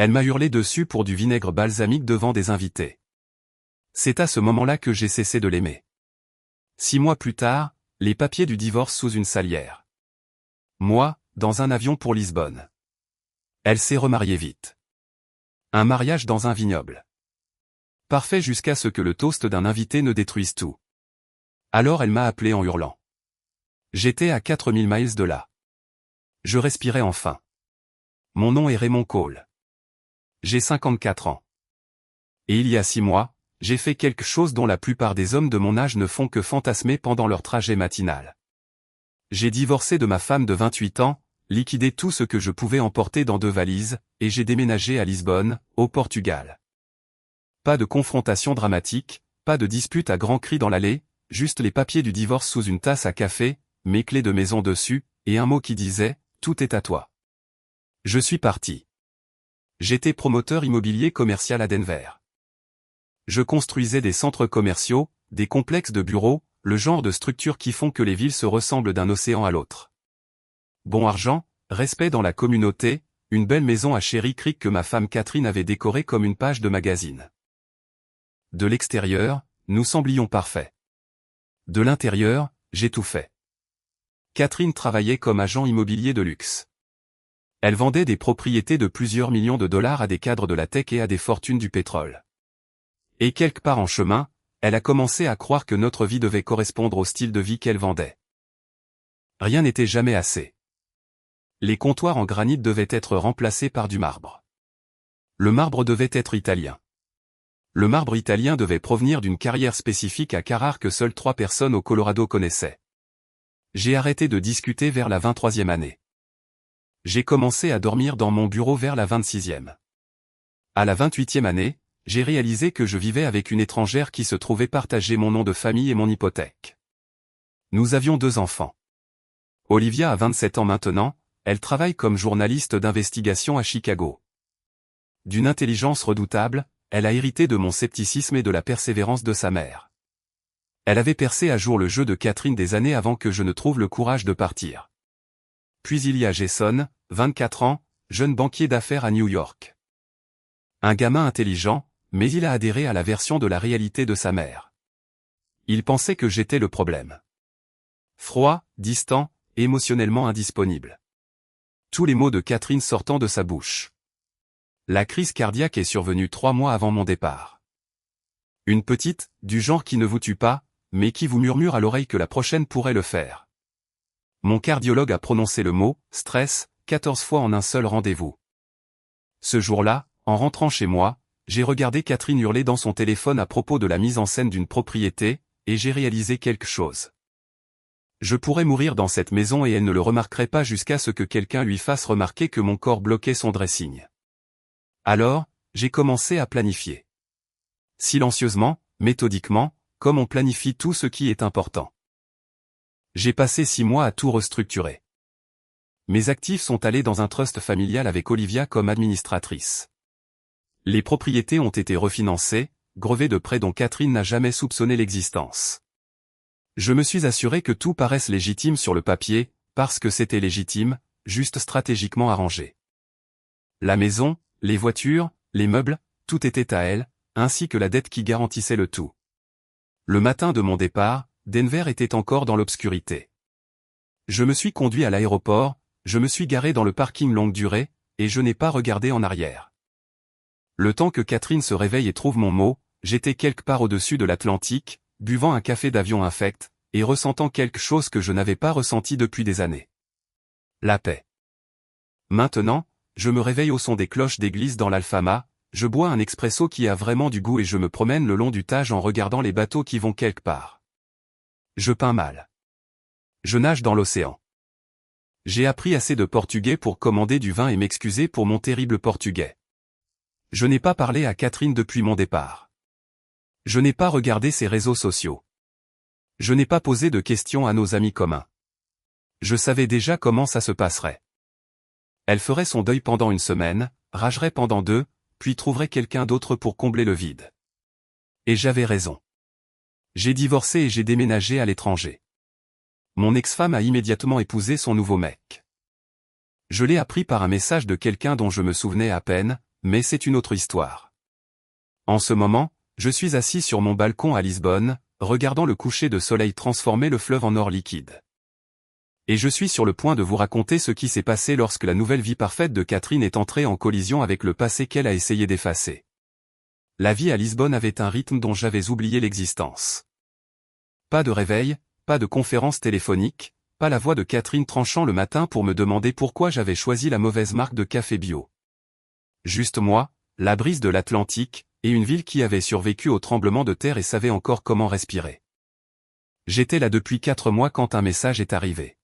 Elle m'a hurlé dessus pour du vinaigre balsamique devant des invités. C'est à ce moment-là que j'ai cessé de l'aimer. 6 mois plus tard, les papiers du divorce sous une salière. Moi, dans un avion pour Lisbonne. Elle s'est remariée vite. Un mariage dans un vignoble. Parfait jusqu'à ce que le toast d'un invité ne détruise tout. Alors elle m'a appelé en hurlant. J'étais à 4000 miles de là. Je respirais enfin. Mon nom est Raymond Cole. J'ai 54 ans. Et il y a 6 mois, j'ai fait quelque chose dont la plupart des hommes de mon âge ne font que fantasmer pendant leur trajet matinal. J'ai divorcé de ma femme de 28 ans, liquidé tout ce que je pouvais emporter dans 2 valises, et j'ai déménagé à Lisbonne, au Portugal. Pas de confrontation dramatique, pas de dispute à grands cris dans l'allée, juste les papiers du divorce sous une tasse à café, mes clés de maison dessus, et un mot qui disait « Tout est à toi ». Je suis parti. J'étais promoteur immobilier commercial à Denver. Je construisais des centres commerciaux, des complexes de bureaux, le genre de structures qui font que les villes se ressemblent d'un océan à l'autre. Bon argent, respect dans la communauté, une belle maison à Cherry Creek que ma femme Catherine avait décorée comme une page de magazine. De l'extérieur, nous semblions parfaits. De l'intérieur, j'ai tout fait. Catherine travaillait comme agent immobilier de luxe. Elle vendait des propriétés de plusieurs millions de dollars à des cadres de la tech et à des fortunes du pétrole. Et quelque part en chemin, elle a commencé à croire que notre vie devait correspondre au style de vie qu'elle vendait. Rien n'était jamais assez. Les comptoirs en granit devaient être remplacés par du marbre. Le marbre devait être italien. Le marbre italien devait provenir d'une carrière spécifique à Carrare que seules 3 personnes au Colorado connaissaient. J'ai arrêté de discuter vers la 23e année. J'ai commencé à dormir dans mon bureau vers la 26e. À la 28e année, j'ai réalisé que je vivais avec une étrangère qui se trouvait partager mon nom de famille et mon hypothèque. Nous avions 2 enfants. Olivia a 27 ans maintenant, elle travaille comme journaliste d'investigation à Chicago. D'une intelligence redoutable, elle a hérité de mon scepticisme et de la persévérance de sa mère. Elle avait percé à jour le jeu de Catherine des années avant que je ne trouve le courage de partir. Puis il y a Jason, 24 ans, jeune banquier d'affaires à New York. Un gamin intelligent, mais il a adhéré à la version de la réalité de sa mère. Il pensait que j'étais le problème. Froid, distant, émotionnellement indisponible. Tous les mots de Catherine sortant de sa bouche. La crise cardiaque est survenue 3 mois avant mon départ. Une petite, du genre qui ne vous tue pas, mais qui vous murmure à l'oreille que la prochaine pourrait le faire. Mon cardiologue a prononcé le mot « stress » 14 fois en un seul rendez-vous. Ce jour-là, en rentrant chez moi, j'ai regardé Catherine hurler dans son téléphone à propos de la mise en scène d'une propriété, et j'ai réalisé quelque chose. Je pourrais mourir dans cette maison et elle ne le remarquerait pas jusqu'à ce que quelqu'un lui fasse remarquer que mon corps bloquait son dressing. Alors, j'ai commencé à planifier. Silencieusement, méthodiquement, comme on planifie tout ce qui est important. J'ai passé 6 mois à tout restructurer. Mes actifs sont allés dans un trust familial avec Olivia comme administratrice. Les propriétés ont été refinancées, grevées de prêts dont Catherine n'a jamais soupçonné l'existence. Je me suis assuré que tout paraisse légitime sur le papier, parce que c'était légitime, juste stratégiquement arrangé. La maison, les voitures, les meubles, tout était à elle, ainsi que la dette qui garantissait le tout. Le matin de mon départ, Denver était encore dans l'obscurité. Je me suis conduit à l'aéroport, je me suis garé dans le parking longue durée, et je n'ai pas regardé en arrière. Le temps que Catherine se réveille et trouve mon mot, j'étais quelque part au-dessus de l'Atlantique, buvant un café d'avion infect, et ressentant quelque chose que je n'avais pas ressenti depuis des années. La paix. Maintenant, je me réveille au son des cloches d'église dans l'Alfama, je bois un expresso qui a vraiment du goût et je me promène le long du Tage en regardant les bateaux qui vont quelque part. Je peins mal. Je nage dans l'océan. J'ai appris assez de portugais pour commander du vin et m'excuser pour mon terrible portugais. Je n'ai pas parlé à Catherine depuis mon départ. Je n'ai pas regardé ses réseaux sociaux. Je n'ai pas posé de questions à nos amis communs. Je savais déjà comment ça se passerait. Elle ferait son deuil pendant 1 semaine, ragerait pendant 2, puis trouverait quelqu'un d'autre pour combler le vide. Et j'avais raison. J'ai divorcé et j'ai déménagé à l'étranger. Mon ex-femme a immédiatement épousé son nouveau mec. Je l'ai appris par un message de quelqu'un dont je me souvenais à peine, mais c'est une autre histoire. En ce moment, je suis assis sur mon balcon à Lisbonne, regardant le coucher de soleil transformer le fleuve en or liquide. Et je suis sur le point de vous raconter ce qui s'est passé lorsque la nouvelle vie parfaite de Catherine est entrée en collision avec le passé qu'elle a essayé d'effacer. La vie à Lisbonne avait un rythme dont j'avais oublié l'existence. Pas de réveil, pas de conférence téléphonique, pas la voix de Catherine tranchant le matin pour me demander pourquoi j'avais choisi la mauvaise marque de café bio. Juste moi, la brise de l'Atlantique, et une ville qui avait survécu au tremblement de terre et savait encore comment respirer. J'étais là depuis 4 mois quand un message est arrivé.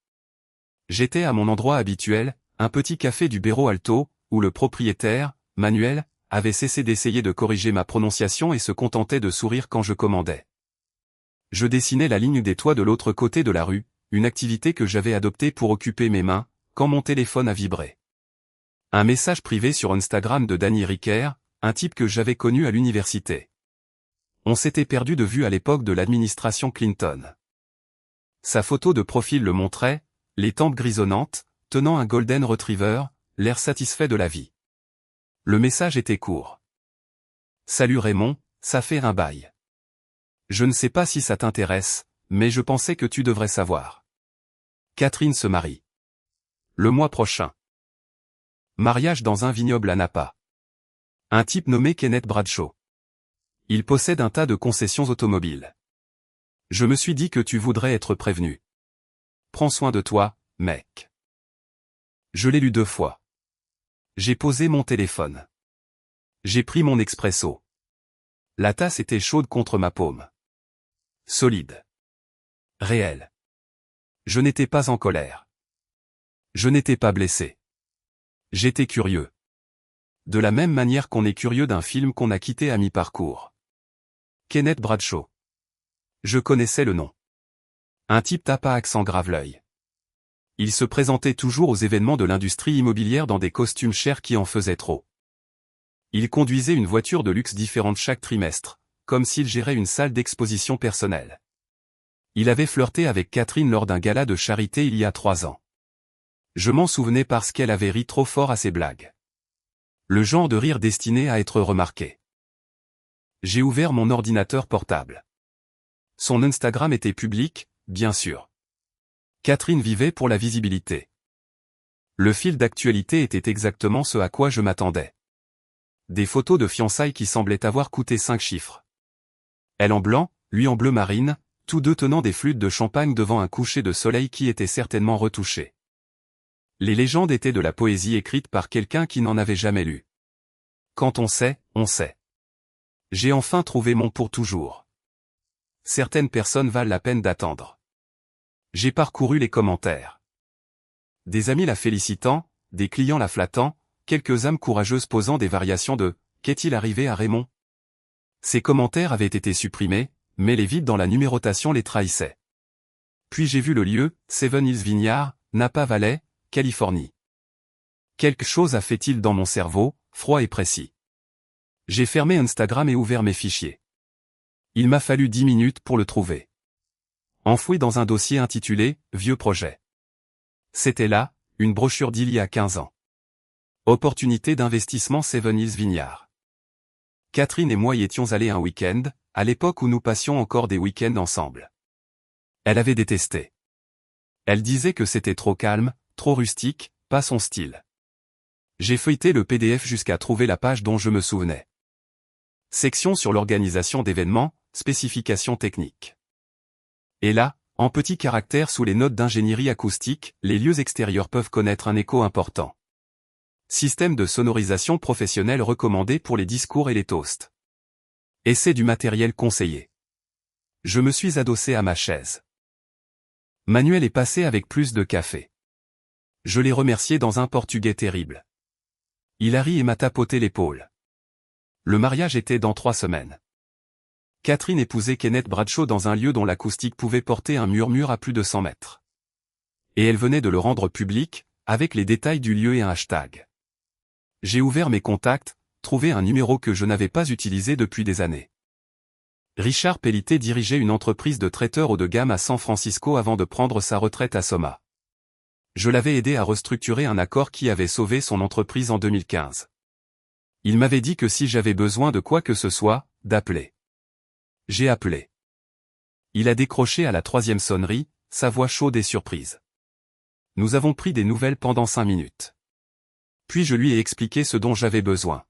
J'étais à mon endroit habituel, un petit café du Bairro Alto, où le propriétaire, Manuel, avait cessé d'essayer de corriger ma prononciation et se contentait de sourire quand je commandais. Je dessinais la ligne des toits de l'autre côté de la rue, une activité que j'avais adoptée pour occuper mes mains, quand mon téléphone a vibré. Un message privé sur Instagram de Danny Ricker, un type que j'avais connu à l'université. On s'était perdu de vue à l'époque de l'administration Clinton. Sa photo de profil le montrait, les tempes grisonnantes, tenant un golden retriever, l'air satisfait de la vie. Le message était court. Salut Raymond, ça fait un bail. Je ne sais pas si ça t'intéresse, mais je pensais que tu devrais savoir. Catherine se marie. Le mois prochain. Mariage dans un vignoble à Napa. Un type nommé Kenneth Bradshaw. Il possède un tas de concessions automobiles. Je me suis dit que tu voudrais être prévenu. Prends soin de toi, mec. Je l'ai lu 2 fois. J'ai posé mon téléphone. J'ai pris mon expresso. La tasse était chaude contre ma paume. Solide. Réel. Je n'étais pas en colère. Je n'étais pas blessé. J'étais curieux. De la même manière qu'on est curieux d'un film qu'on a quitté à mi-parcours. Kenneth Bradshaw. Je connaissais le nom. Un type tape à accent grave l'œil. Il se présentait toujours aux événements de l'industrie immobilière dans des costumes chers qui en faisaient trop. Il conduisait une voiture de luxe différente chaque trimestre, comme s'il gérait une salle d'exposition personnelle. Il avait flirté avec Catherine lors d'un gala de charité il y a 3 ans. Je m'en souvenais parce qu'elle avait ri trop fort à ses blagues. Le genre de rire destiné à être remarqué. J'ai ouvert mon ordinateur portable. Son Instagram était public, bien sûr. Catherine vivait pour la visibilité. Le fil d'actualité était exactement ce à quoi je m'attendais. Des photos de fiançailles qui semblaient avoir coûté 5 chiffres. Elle en blanc, lui en bleu marine, tous deux tenant des flûtes de champagne devant un coucher de soleil qui était certainement retouché. Les légendes étaient de la poésie écrite par quelqu'un qui n'en avait jamais lu. Quand on sait, on sait. J'ai enfin trouvé mon pour toujours. Certaines personnes valent la peine d'attendre. J'ai parcouru les commentaires. Des amis la félicitant, des clients la flattant, quelques âmes courageuses posant des variations de « Qu'est-il arrivé à Raymond ?» Ces commentaires avaient été supprimés, mais les vides dans la numérotation les trahissaient. Puis j'ai vu le lieu, Seven Hills Vineyard, Napa Valley, Californie. Quelque chose a fait-il dans mon cerveau, froid et précis. J'ai fermé Instagram et ouvert mes fichiers. Il m'a fallu 10 minutes pour le trouver. Enfoui dans un dossier intitulé « Vieux projet ». C'était là, une brochure d'il y a 15 ans. Opportunité d'investissement Seven Hills Vineyard. Catherine et moi y étions allés un week-end, à l'époque où nous passions encore des week-ends ensemble. Elle avait détesté. Elle disait que c'était trop calme, trop rustique, pas son style. J'ai feuilleté le PDF jusqu'à trouver la page dont je me souvenais. Section sur l'organisation d'événements, spécifications techniques. Et là, en petits caractères sous les notes d'ingénierie acoustique, les lieux extérieurs peuvent connaître un écho important. Système de sonorisation professionnel recommandé pour les discours et les toasts. Essai du matériel conseillé. Je me suis adossé à ma chaise. Manuel est passé avec plus de café. Je l'ai remercié dans un portugais terrible. Il a ri et m'a tapoté l'épaule. Le mariage était dans 3 semaines. Catherine épousait Kenneth Bradshaw dans un lieu dont l'acoustique pouvait porter un murmure à plus de 100 mètres. Et elle venait de le rendre public, avec les détails du lieu et un hashtag. J'ai ouvert mes contacts, trouvé un numéro que je n'avais pas utilisé depuis des années. Richard Pellité dirigeait une entreprise de traiteurs haut de gamme à San Francisco avant de prendre sa retraite à Soma. Je l'avais aidé à restructurer un accord qui avait sauvé son entreprise en 2015. Il m'avait dit que si j'avais besoin de quoi que ce soit, d'appeler. J'ai appelé. Il a décroché à la 3e sonnerie, sa voix chaude et surprise. Nous avons pris des nouvelles pendant 5 minutes. Puis je lui ai expliqué ce dont j'avais besoin.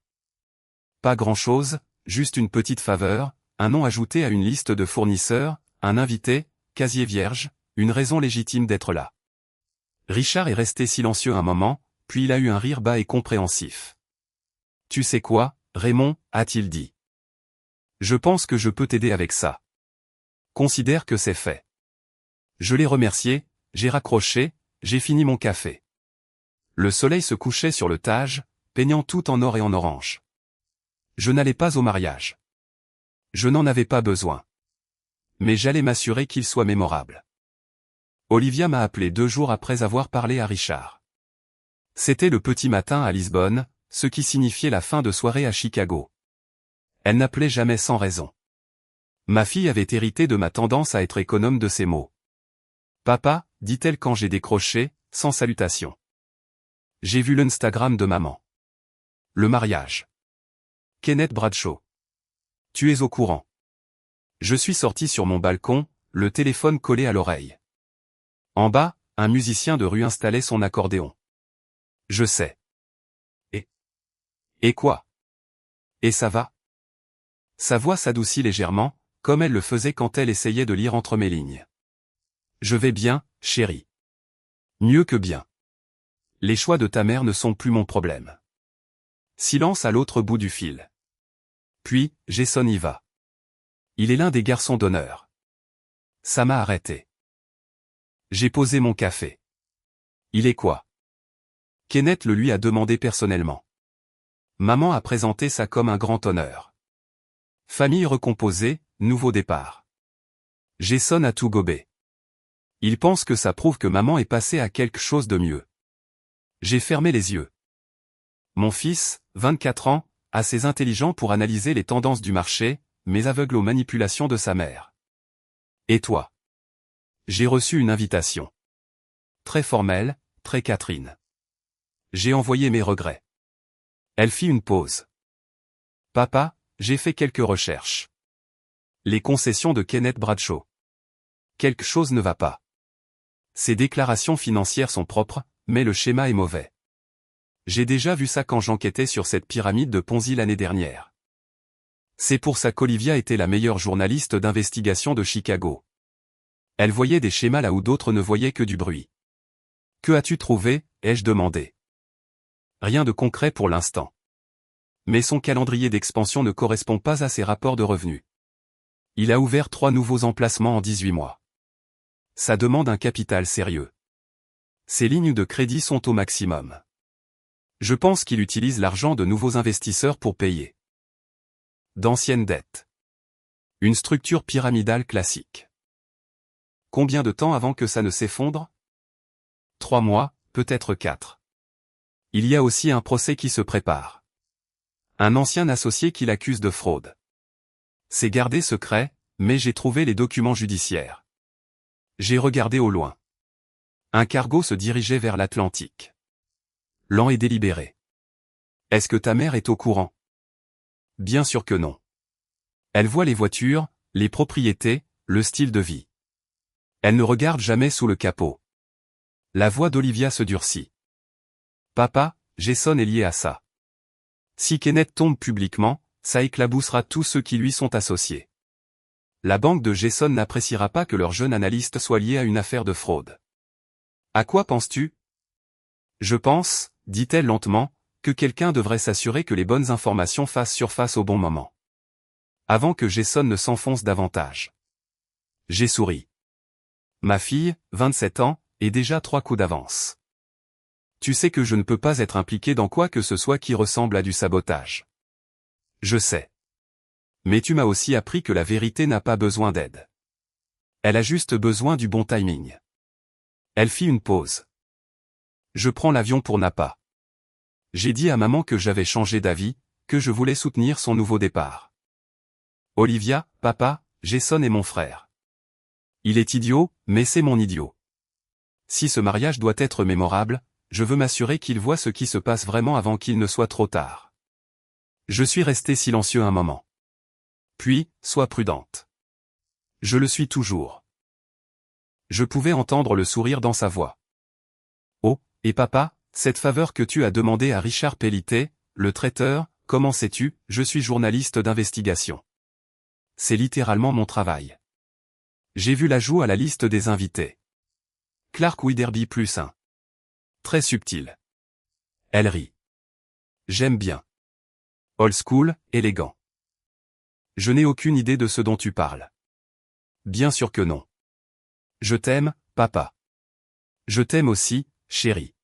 Pas grand-chose, juste une petite faveur, un nom ajouté à une liste de fournisseurs, un invité, casier vierge, une raison légitime d'être là. Richard est resté silencieux un moment, puis il a eu un rire bas et compréhensif. « Tu sais quoi, Raymond, a-t-il dit. Je pense que je peux t'aider avec ça. Considère que c'est fait. » Je l'ai remercié, j'ai raccroché, j'ai fini mon café. Le soleil se couchait sur le Tage, peignant tout en or et en orange. Je n'allais pas au mariage. Je n'en avais pas besoin. Mais j'allais m'assurer qu'il soit mémorable. Olivia m'a appelé 2 jours après avoir parlé à Richard. C'était le petit matin à Lisbonne, ce qui signifiait la fin de soirée à Chicago. Elle n'appelait jamais sans raison. Ma fille avait hérité de ma tendance à être économe de ses mots. « Papa », dit-elle quand j'ai décroché, sans salutation. J'ai vu l'Instagram de maman. Le mariage. Kenneth Bradshaw. Tu es au courant. Je suis sorti sur mon balcon, le téléphone collé à l'oreille. En bas, un musicien de rue installait son accordéon. Je sais. Et quoi? Et ça va? Sa voix s'adoucit légèrement, comme elle le faisait quand elle essayait de lire entre mes lignes. Je vais bien, chérie. Mieux que bien. Les choix de ta mère ne sont plus mon problème. Silence à l'autre bout du fil. Puis, Jason y va. Il est l'un des garçons d'honneur. Ça m'a arrêté. J'ai posé mon café. Il est quoi? Kenneth le lui a demandé personnellement. Maman a présenté ça comme un grand honneur. Famille recomposée, nouveau départ. Jason a tout gobé. Il pense que ça prouve que maman est passée à quelque chose de mieux. J'ai fermé les yeux. Mon fils, 24 ans, assez intelligent pour analyser les tendances du marché, mais aveugle aux manipulations de sa mère. Et toi? J'ai reçu une invitation. Très formelle, très Catherine. J'ai envoyé mes regrets. Elle fit une pause. Papa, j'ai fait quelques recherches. Les concessions de Kenneth Bradshaw. Quelque chose ne va pas. Ses déclarations financières sont propres, mais le schéma est mauvais. J'ai déjà vu ça quand j'enquêtais sur cette pyramide de Ponzi l'année dernière. C'est pour ça qu'Olivia était la meilleure journaliste d'investigation de Chicago. Elle voyait des schémas là où d'autres ne voyaient que du bruit. Que as-tu trouvé, ai-je demandé. Rien de concret pour l'instant. Mais son calendrier d'expansion ne correspond pas à ses rapports de revenus. Il a ouvert 3 nouveaux emplacements en 18 mois. Ça demande un capital sérieux. Ses lignes de crédit sont au maximum. Je pense qu'il utilise l'argent de nouveaux investisseurs pour payer d'anciennes dettes. Une structure pyramidale classique. Combien de temps avant que ça ne s'effondre? 3 mois, peut-être 4. Il y a aussi un procès qui se prépare. Un ancien associé qui l'accuse de fraude. C'est gardé secret, mais j'ai trouvé les documents judiciaires. J'ai regardé au loin. Un cargo se dirigeait vers l'Atlantique. Lent et délibéré. Est-ce que ta mère est au courant? Bien sûr que non. Elle voit les voitures, les propriétés, le style de vie. Elle ne regarde jamais sous le capot. La voix d'Olivia se durcit. Papa, Jason est lié à ça. Si Kenneth tombe publiquement, ça éclaboussera tous ceux qui lui sont associés. La banque de Jason n'appréciera pas que leur jeune analyste soit lié à une affaire de fraude. À quoi penses-tu? Je pense, dit-elle lentement, que quelqu'un devrait s'assurer que les bonnes informations fassent surface au bon moment. Avant que Jason ne s'enfonce davantage. J'ai souri. Ma fille, 27 ans, est déjà 3 coups d'avance. Tu sais que je ne peux pas être impliqué dans quoi que ce soit qui ressemble à du sabotage. Je sais. Mais tu m'as aussi appris que la vérité n'a pas besoin d'aide. Elle a juste besoin du bon timing. Elle fit une pause. Je prends l'avion pour Napa. J'ai dit à maman que j'avais changé d'avis, que je voulais soutenir son nouveau départ. Olivia, papa, Jason est mon frère. Il est idiot, mais c'est mon idiot. Si ce mariage doit être mémorable, je veux m'assurer qu'il voit ce qui se passe vraiment avant qu'il ne soit trop tard. Je suis resté silencieux un moment. Puis, sois prudente. Je le suis toujours. Je pouvais entendre le sourire dans sa voix. Oh, et papa, cette faveur que tu as demandée à Richard Pellitet, le traiteur, comment sais-tu, je suis journaliste d'investigation. C'est littéralement mon travail. J'ai vu l'ajout à la liste des invités. Clark Widerby +1. Très subtil. Elle rit. J'aime bien. Old school, élégant. Je n'ai aucune idée de ce dont tu parles. Bien sûr que non. Je t'aime, papa. Je t'aime aussi, chérie.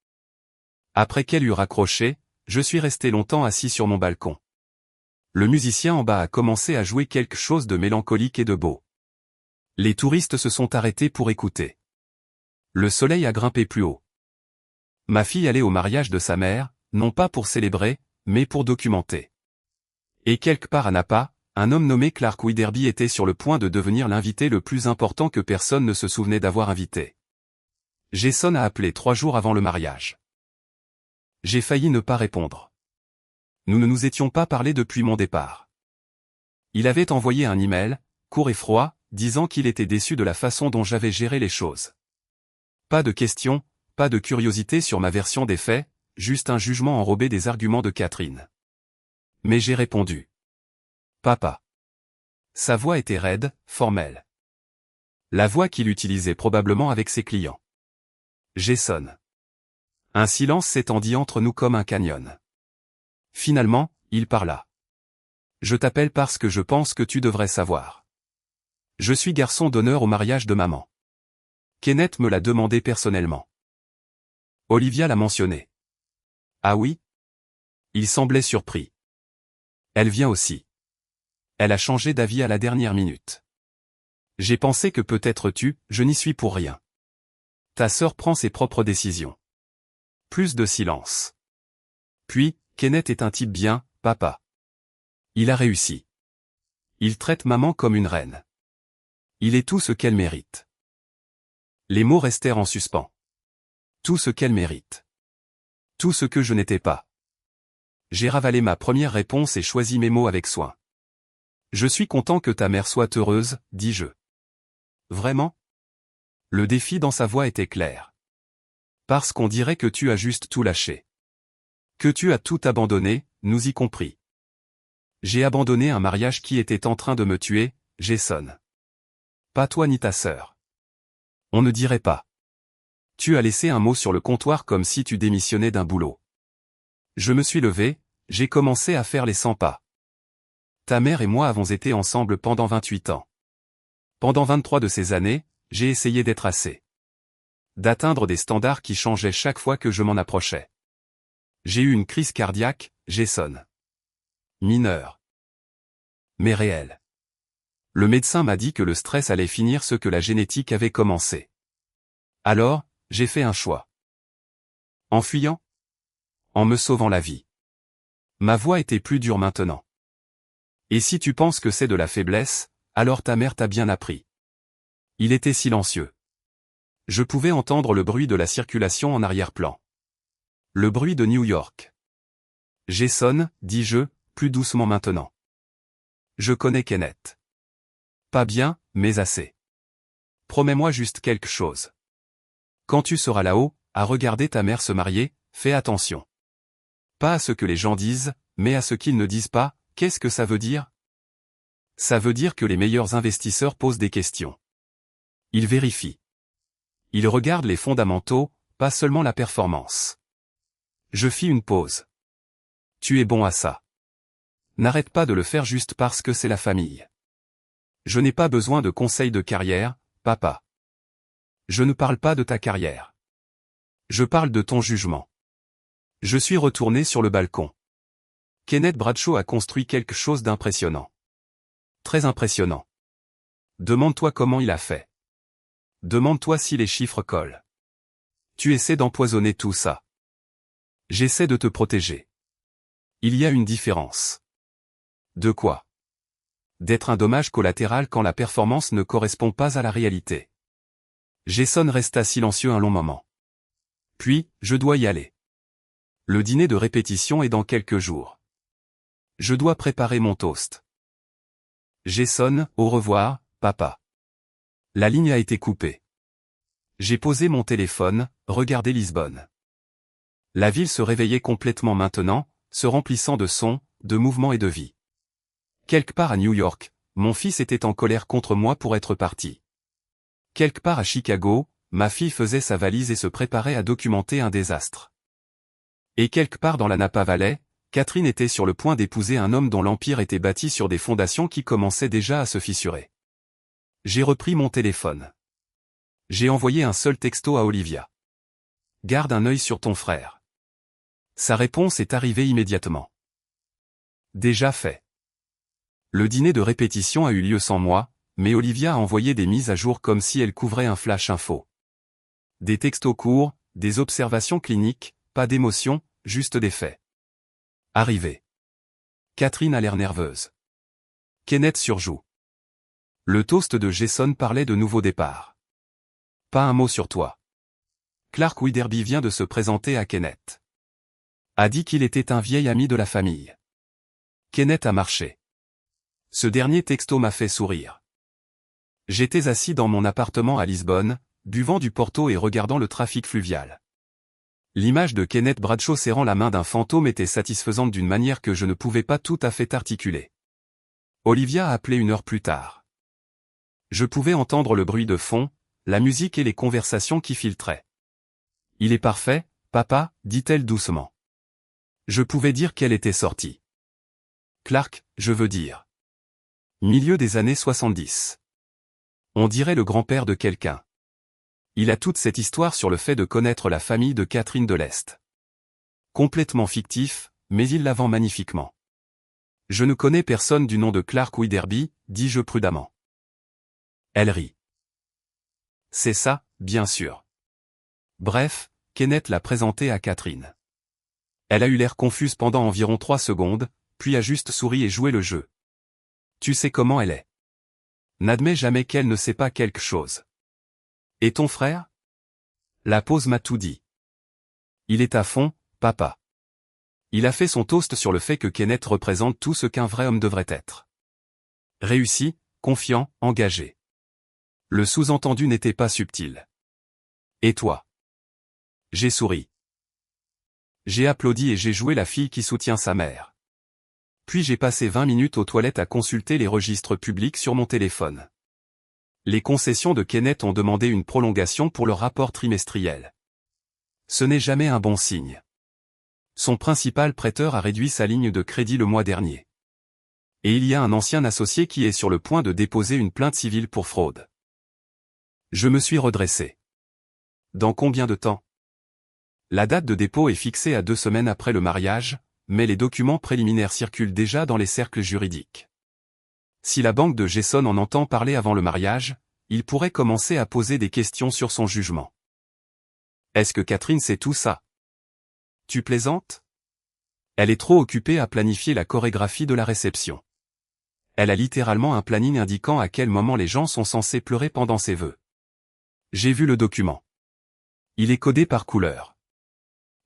Après qu'elle eut raccroché, je suis resté longtemps assis sur mon balcon. Le musicien en bas a commencé à jouer quelque chose de mélancolique et de beau. Les touristes se sont arrêtés pour écouter. Le soleil a grimpé plus haut. Ma fille allait au mariage de sa mère, non pas pour célébrer, mais pour documenter. Et quelque part à Napa, un homme nommé Clark Widerby était sur le point de devenir l'invité le plus important que personne ne se souvenait d'avoir invité. Jason a appelé 3 jours avant le mariage. J'ai failli ne pas répondre. Nous ne nous étions pas parlé depuis mon départ. Il avait envoyé un email, court et froid, disant qu'il était déçu de la façon dont j'avais géré les choses. Pas de questions, pas de curiosité sur ma version des faits, juste un jugement enrobé des arguments de Catherine. Mais j'ai répondu. Papa. Sa voix était raide, formelle. La voix qu'il utilisait probablement avec ses clients. Jason. Un silence s'étendit entre nous comme un canyon. Finalement, il parla. Je t'appelle parce que je pense que tu devrais savoir. Je suis garçon d'honneur au mariage de maman. Kenneth me l'a demandé personnellement. Olivia l'a mentionné. Ah oui? Il semblait surpris. Elle vient aussi. Elle a changé d'avis à la dernière minute. J'ai pensé que peut-être je n'y suis pour rien. Ta sœur prend ses propres décisions. Plus de silence. Puis, Kenneth est un type bien, papa. Il a réussi. Il traite maman comme une reine. Il est tout ce qu'elle mérite. Les mots restèrent en suspens. Tout ce qu'elle mérite. Tout ce que je n'étais pas. J'ai ravalé ma première réponse et choisi mes mots avec soin. Je suis content que ta mère soit heureuse, dis-je. Vraiment? Le défi dans sa voix était clair. Parce qu'on dirait que tu as juste tout lâché. Que tu as tout abandonné, nous y compris. J'ai abandonné un mariage qui était en train de me tuer, Jason. Pas toi ni ta sœur. On ne dirait pas. Tu as laissé un mot sur le comptoir comme si tu démissionnais d'un boulot. Je me suis levé, j'ai commencé à faire les 100 pas. Ta mère et moi avons été ensemble pendant 28 ans. Pendant 23 de ces années, j'ai essayé d'être assez. D'atteindre des standards qui changeaient chaque fois que je m'en approchais. J'ai eu une crise cardiaque, Jason. Mineure. Mais réelle. Le médecin m'a dit que le stress allait finir ce que la génétique avait commencé. Alors, j'ai fait un choix. En fuyant? En me sauvant la vie. Ma voix était plus dure maintenant. Et si tu penses que c'est de la faiblesse, alors ta mère t'a bien appris. Il était silencieux. Je pouvais entendre le bruit de la circulation en arrière-plan. Le bruit de New York. Jason, dis-je, plus doucement maintenant. Je connais Kenneth. Pas bien, mais assez. Promets-moi juste quelque chose. Quand tu seras là-haut, à regarder ta mère se marier, fais attention. Pas à ce que les gens disent, mais à ce qu'ils ne disent pas. Qu'est-ce que ça veut dire? Ça veut dire que les meilleurs investisseurs posent des questions. Ils vérifient. Ils regardent les fondamentaux, pas seulement la performance. Je fis une pause. Tu es bon à ça. N'arrête pas de le faire juste parce que c'est la famille. Je n'ai pas besoin de conseils de carrière, papa. Je ne parle pas de ta carrière. Je parle de ton jugement. Je suis retourné sur le balcon. Kenneth Bradshaw a construit quelque chose d'impressionnant. Très impressionnant. Demande-toi comment il a fait. Demande-toi si les chiffres collent. Tu essaies d'empoisonner tout ça. J'essaie de te protéger. Il y a une différence. De quoi? D'être un dommage collatéral quand la performance ne correspond pas à la réalité. Jason resta silencieux un long moment. Puis, je dois y aller. Le dîner de répétition est dans quelques jours. Je dois préparer mon toast. Jason, au revoir, papa. La ligne a été coupée. J'ai posé mon téléphone, regardé Lisbonne. La ville se réveillait complètement maintenant, se remplissant de sons, de mouvements et de vie. Quelque part à New York, mon fils était en colère contre moi pour être parti. Quelque part à Chicago, ma fille faisait sa valise et se préparait à documenter un désastre. Et quelque part dans la Napa Valley, Catherine était sur le point d'épouser un homme dont l'empire était bâti sur des fondations qui commençaient déjà à se fissurer. J'ai repris mon téléphone. J'ai envoyé un seul texto à Olivia. Garde un œil sur ton frère. Sa réponse est arrivée immédiatement. Déjà fait. Le dîner de répétition a eu lieu sans moi, mais Olivia a envoyé des mises à jour comme si elle couvrait un flash info. Des textos courts, des observations cliniques, pas d'émotion, juste des faits. Arrivé. Catherine a l'air nerveuse. Kenneth surjoue. Le toast de Jason parlait de nouveau départ. Pas un mot sur toi. Clark Widerby vient de se présenter à Kenneth. A dit qu'il était un vieil ami de la famille. Kenneth a marché. Ce dernier texto m'a fait sourire. J'étais assis dans mon appartement à Lisbonne, buvant du Porto et regardant le trafic fluvial. L'image de Kenneth Bradshaw serrant la main d'un fantôme était satisfaisante d'une manière que je ne pouvais pas tout à fait articuler. Olivia a appelé 1 heure plus tard. Je pouvais entendre le bruit de fond, la musique et les conversations qui filtraient. Il est parfait, papa, dit-elle doucement. Je pouvais dire qu'elle était sortie. Clark, je veux dire. Milieu des années 70. On dirait le grand-père de quelqu'un. Il a toute cette histoire sur le fait de connaître la famille de Catherine de l'Est. Complètement fictif, mais il la vend magnifiquement. Je ne connais personne du nom de Clark Widerby, dis-je prudemment. Elle rit. C'est ça, bien sûr. Bref, Kenneth l'a présenté à Catherine. Elle a eu l'air confuse pendant environ 3 secondes, puis a juste souri et joué le jeu. Tu sais comment elle est. N'admets jamais qu'elle ne sait pas quelque chose. Et ton frère? La pause m'a tout dit. Il est à fond, papa. Il a fait son toast sur le fait que Kenneth représente tout ce qu'un vrai homme devrait être. Réussi, confiant, engagé. Le sous-entendu n'était pas subtil. Et toi? J'ai souri. J'ai applaudi et j'ai joué la fille qui soutient sa mère. Puis j'ai passé 20 minutes aux toilettes à consulter les registres publics sur mon téléphone. Les concessions de Kenneth ont demandé une prolongation pour le rapport trimestriel. Ce n'est jamais un bon signe. Son principal prêteur a réduit sa ligne de crédit le mois dernier. Et il y a un ancien associé qui est sur le point de déposer une plainte civile pour fraude. Je me suis redressé. Dans combien de temps? La date de dépôt est fixée à 2 semaines après le mariage, mais les documents préliminaires circulent déjà dans les cercles juridiques. Si la banque de Jason en entend parler avant le mariage, il pourrait commencer à poser des questions sur son jugement. Est-ce que Catherine sait tout ça? Tu plaisantes? Elle est trop occupée à planifier la chorégraphie de la réception. Elle a littéralement un planning indiquant à quel moment les gens sont censés pleurer pendant ses vœux. J'ai vu le document. Il est codé par couleur.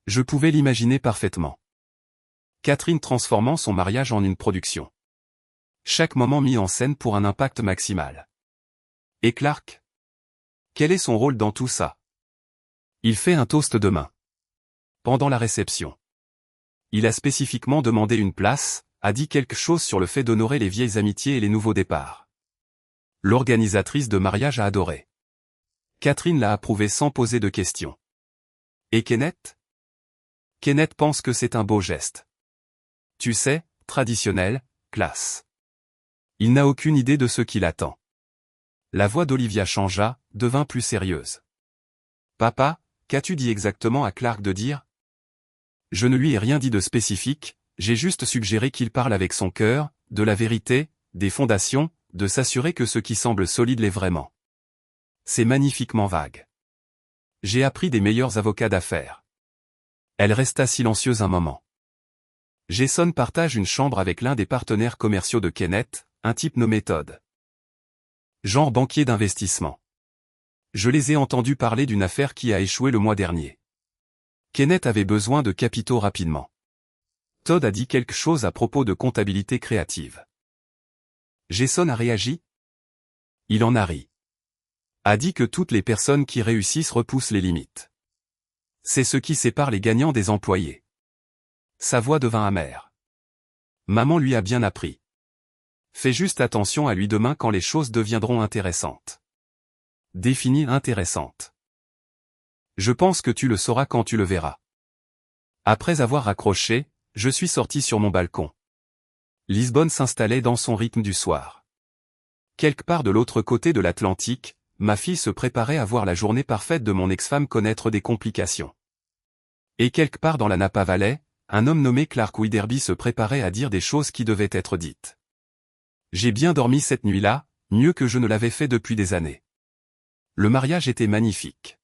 Je pouvais l'imaginer parfaitement. Catherine transformant son mariage en une production. Chaque moment mis en scène pour un impact maximal. Et Clark? Quel est son rôle dans tout ça? Il fait un toast demain. Pendant la réception. Il a spécifiquement demandé une place, a dit quelque chose sur le fait d'honorer les vieilles amitiés et les nouveaux départs. L'organisatrice de mariage a adoré. Catherine l'a approuvé sans poser de questions. Et Kenneth? Kenneth pense que c'est un beau geste. Tu sais, traditionnel, classe. Il n'a aucune idée de ce qui l'attend. La voix d'Olivia changea, devint plus sérieuse. Papa, qu'as-tu dit exactement à Clark de dire? Je ne lui ai rien dit de spécifique, j'ai juste suggéré qu'il parle avec son cœur, de la vérité, des fondations, de s'assurer que ce qui semble solide l'est vraiment. C'est magnifiquement vague. J'ai appris des meilleurs avocats d'affaires. Elle resta silencieuse un moment. Jason partage une chambre avec l'un des partenaires commerciaux de Kenneth, un type nommé Todd. Genre banquier d'investissement. Je les ai entendus parler d'une affaire qui a échoué le mois dernier. Kenneth avait besoin de capitaux rapidement. Todd a dit quelque chose à propos de comptabilité créative. Jason a réagi? Il en a ri. A dit que toutes les personnes qui réussissent repoussent les limites. C'est ce qui sépare les gagnants des employés. Sa voix devint amère. Maman lui a bien appris. Fais juste attention à lui demain quand les choses deviendront intéressantes. Définis intéressante. Je pense que tu le sauras quand tu le verras. Après avoir raccroché, je suis sorti sur mon balcon. Lisbonne s'installait dans son rythme du soir. Quelque part de l'autre côté de l'Atlantique, ma fille se préparait à voir la journée parfaite de mon ex-femme connaître des complications. Et quelque part dans la Napa Valley, un homme nommé Clark Widerby se préparait à dire des choses qui devaient être dites. J'ai bien dormi cette nuit-là, mieux que je ne l'avais fait depuis des années. Le mariage était magnifique.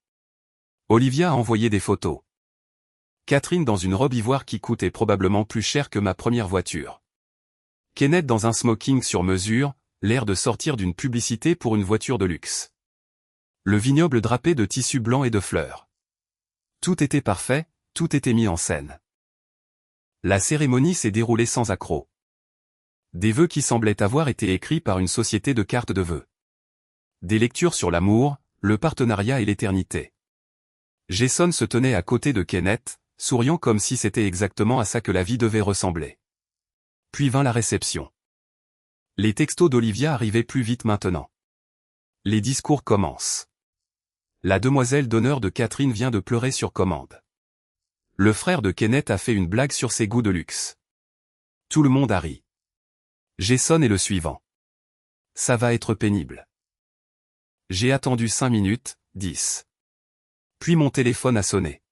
Olivia a envoyé des photos. Catherine dans une robe ivoire qui coûtait probablement plus cher que ma première voiture. Kenneth dans un smoking sur mesure, l'air de sortir d'une publicité pour une voiture de luxe. Le vignoble drapé de tissu blanc et de fleurs. Tout était parfait, tout était mis en scène. La cérémonie s'est déroulée sans accroc. Des vœux qui semblaient avoir été écrits par une société de cartes de vœux. Des lectures sur l'amour, le partenariat et l'éternité. Jason se tenait à côté de Kenneth, souriant comme si c'était exactement à ça que la vie devait ressembler. Puis vint la réception. Les textos d'Olivia arrivaient plus vite maintenant. Les discours commencent. La demoiselle d'honneur de Catherine vient de pleurer sur commande. Le frère de Kenneth a fait une blague sur ses goûts de luxe. Tout le monde a ri. Jason est le suivant. Ça va être pénible. J'ai attendu 5 minutes, 10. Puis mon téléphone a sonné.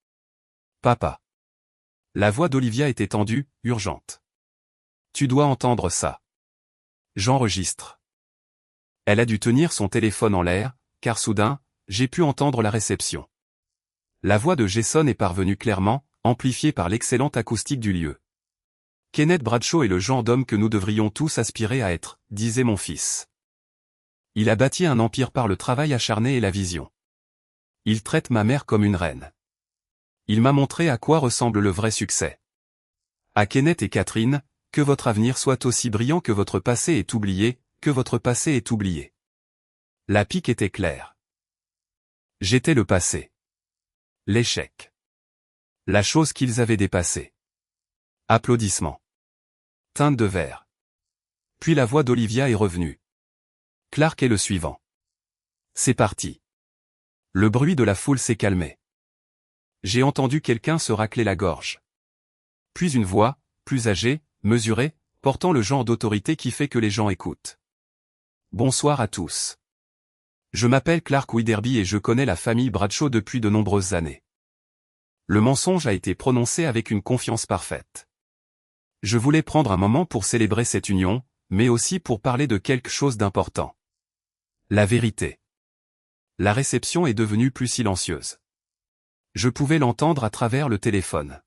Papa. La voix d'Olivia était tendue, urgente. Tu dois entendre ça. J'enregistre. Elle a dû tenir son téléphone en l'air, car soudain, j'ai pu entendre la réception. La voix de Jason est parvenue clairement, amplifiée par l'excellente acoustique du lieu. Kenneth Bradshaw est le genre d'homme que nous devrions tous aspirer à être, disait mon fils. Il a bâti un empire par le travail acharné et la vision. Il traite ma mère comme une reine. Il m'a montré à quoi ressemble le vrai succès. À Kenneth et Catherine, que votre avenir soit aussi brillant que votre passé est oublié, que votre passé est oublié. La pique était claire. J'étais le passé. L'échec. La chose qu'ils avaient dépassée. Applaudissements. Teinte de verre. Puis la voix d'Olivia est revenue. Clark est le suivant. C'est parti. Le bruit de la foule s'est calmé. J'ai entendu quelqu'un se racler la gorge. Puis une voix, plus âgée, mesurée, portant le genre d'autorité qui fait que les gens écoutent. Bonsoir à tous. Je m'appelle Clark Widerby et je connais la famille Bradshaw depuis de nombreuses années. Le mensonge a été prononcé avec une confiance parfaite. Je voulais prendre un moment pour célébrer cette union, mais aussi pour parler de quelque chose d'important. La vérité. La réception est devenue plus silencieuse. Je pouvais l'entendre à travers le téléphone.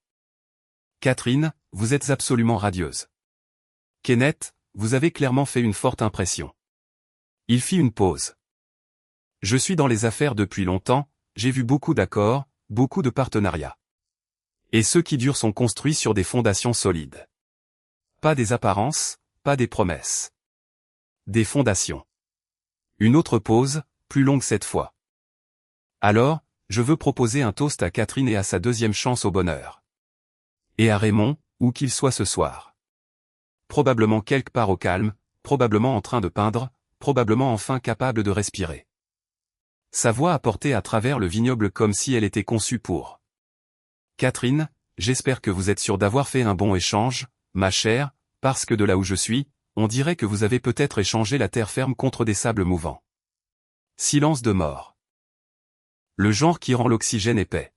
Catherine, vous êtes absolument radieuse. Kenneth, vous avez clairement fait une forte impression. Il fit une pause. Je suis dans les affaires depuis longtemps, j'ai vu beaucoup d'accords, beaucoup de partenariats. Et ceux qui durent sont construits sur des fondations solides. Pas des apparences, pas des promesses. Des fondations. Une autre pause, plus longue cette fois. Alors, je veux proposer un toast à Catherine et à sa deuxième chance au bonheur. Et à Raymond, où qu'il soit ce soir. Probablement quelque part au calme, probablement en train de peindre, probablement enfin capable de respirer. Sa voix a porté à travers le vignoble comme si elle était conçue pour. Catherine, j'espère que vous êtes sûre d'avoir fait un bon échange, ma chère, parce que de là où je suis, on dirait que vous avez peut-être échangé la terre ferme contre des sables mouvants. Silence de mort. Le genre qui rend l'oxygène épais.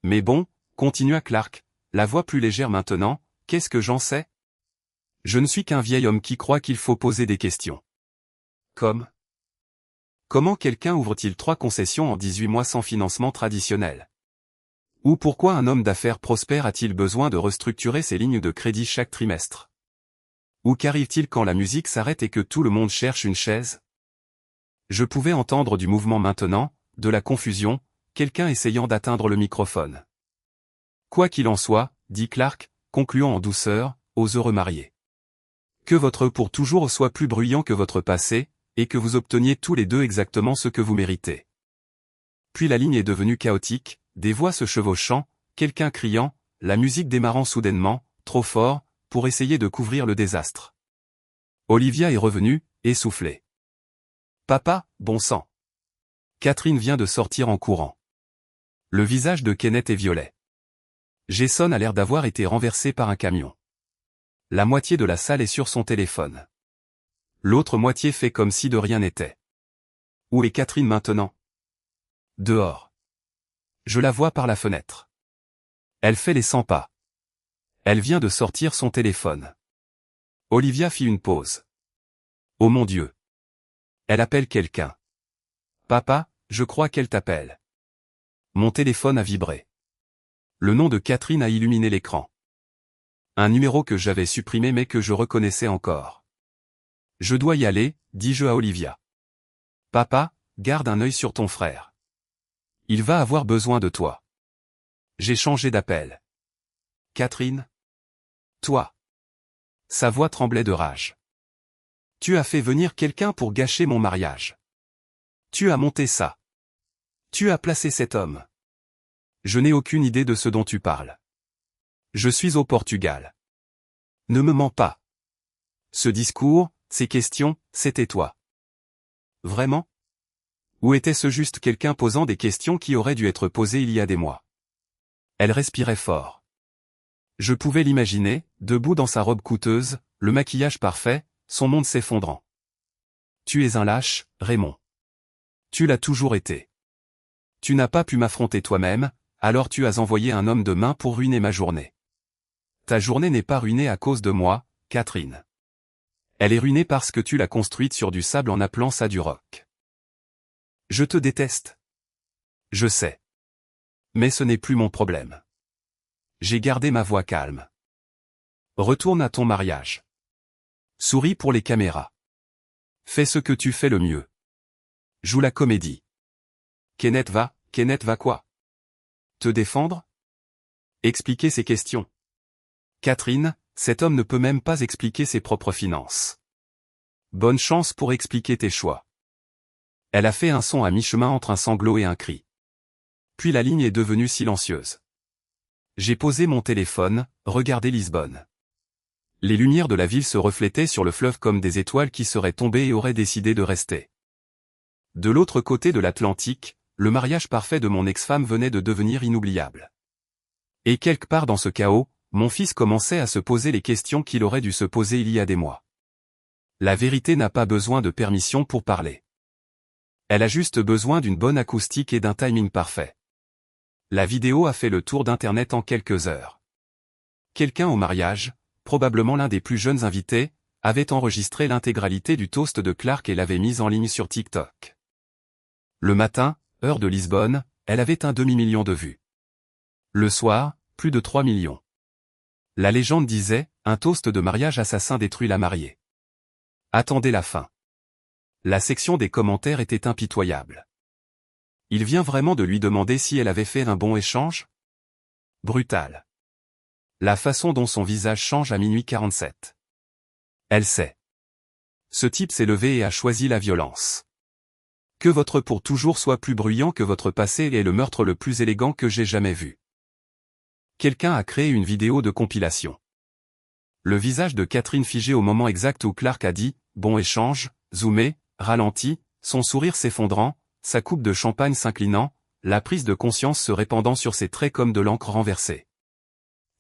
Mais bon, continua Clark, la voix plus légère maintenant, qu'est-ce que j'en sais? Je ne suis qu'un vieil homme qui croit qu'il faut poser des questions. Comme? Comment quelqu'un ouvre-t-il 3 concessions en 18 mois sans financement traditionnel? Ou pourquoi un homme d'affaires prospère a-t-il besoin de restructurer ses lignes de crédit chaque trimestre? Ou qu'arrive-t-il quand la musique s'arrête et que tout le monde cherche une chaise? Je pouvais entendre du mouvement maintenant, de la confusion, quelqu'un essayant d'atteindre le microphone. Quoi qu'il en soit, dit Clark, concluant en douceur, aux heureux mariés. Que votre pour toujours soit plus bruyant que votre passé, et que vous obteniez tous les deux exactement ce que vous méritez. Puis la ligne est devenue chaotique, des voix se chevauchant, quelqu'un criant, la musique démarrant soudainement, trop fort, pour essayer de couvrir le désastre. Olivia est revenue, essoufflée. Papa, bon sang. Catherine vient de sortir en courant. Le visage de Kenneth est violet. Jason a l'air d'avoir été renversé par un camion. La moitié de la salle est sur son téléphone. L'autre moitié fait comme si de rien n'était. Où est Catherine maintenant? Dehors. Je la vois par la fenêtre. Elle fait les 100 pas. Elle vient de sortir son téléphone. Olivia fit une pause. Oh mon Dieu. Elle appelle quelqu'un. Papa, je crois qu'elle t'appelle. Mon téléphone a vibré. Le nom de Catherine a illuminé l'écran. Un numéro que j'avais supprimé mais que je reconnaissais encore. Je dois y aller, dis-je à Olivia. Papa, garde un œil sur ton frère. Il va avoir besoin de toi. J'ai changé d'appel. Catherine? Toi. Sa voix tremblait de rage. Tu as fait venir quelqu'un pour gâcher mon mariage. Tu as monté ça. Tu as placé cet homme. Je n'ai aucune idée de ce dont tu parles. Je suis au Portugal. Ne me mens pas. Ce discours, ces questions, c'était toi. Vraiment? Ou était-ce juste quelqu'un posant des questions qui auraient dû être posées il y a des mois? Elle respirait fort. Je pouvais l'imaginer, debout dans sa robe coûteuse, le maquillage parfait, son monde s'effondrant. Tu es un lâche, Raymond. Tu l'as toujours été. Tu n'as pas pu m'affronter toi-même, alors tu as envoyé un homme de main pour ruiner ma journée. Ta journée n'est pas ruinée à cause de moi, Catherine. Elle est ruinée parce que tu l'as construite sur du sable en appelant ça du roc. Je te déteste. Je sais. Mais ce n'est plus mon problème. J'ai gardé ma voix calme. Retourne à ton mariage. Souris pour les caméras. Fais ce que tu fais le mieux. Joue la comédie. Kenneth va quoi? Te défendre? Expliquer ses questions. Catherine, cet homme ne peut même pas expliquer ses propres finances. Bonne chance pour expliquer tes choix. Elle a fait un son à mi-chemin entre un sanglot et un cri. Puis la ligne est devenue silencieuse. J'ai posé mon téléphone, regardé Lisbonne. Les lumières de la ville se reflétaient sur le fleuve comme des étoiles qui seraient tombées et auraient décidé de rester. De l'autre côté de l'Atlantique, le mariage parfait de mon ex-femme venait de devenir inoubliable. Et quelque part dans ce chaos, mon fils commençait à se poser les questions qu'il aurait dû se poser il y a des mois. La vérité n'a pas besoin de permission pour parler. Elle a juste besoin d'une bonne acoustique et d'un timing parfait. La vidéo a fait le tour d'Internet en quelques heures. Quelqu'un au mariage, probablement l'un des plus jeunes invités, avait enregistré l'intégralité du toast de Clark et l'avait mise en ligne sur TikTok. Le matin, heure de Lisbonne, elle avait un demi-million de vues. Le soir, plus de 3 millions. La légende disait, un toast de mariage assassin détruit la mariée. Attendez la fin. La section des commentaires était impitoyable. Il vient vraiment de lui demander si elle avait fait un bon échange? Brutal. La façon dont son visage change à minuit 47. Elle sait. Ce type s'est levé et a choisi la violence. Que votre pour toujours soit plus bruyant que votre passé est le meurtre le plus élégant que j'ai jamais vu. Quelqu'un a créé une vidéo de compilation. Le visage de Catherine figé au moment exact où Clark a dit « bon échange », zoomé, ralenti, son sourire s'effondrant, sa coupe de champagne s'inclinant, la prise de conscience se répandant sur ses traits comme de l'encre renversée.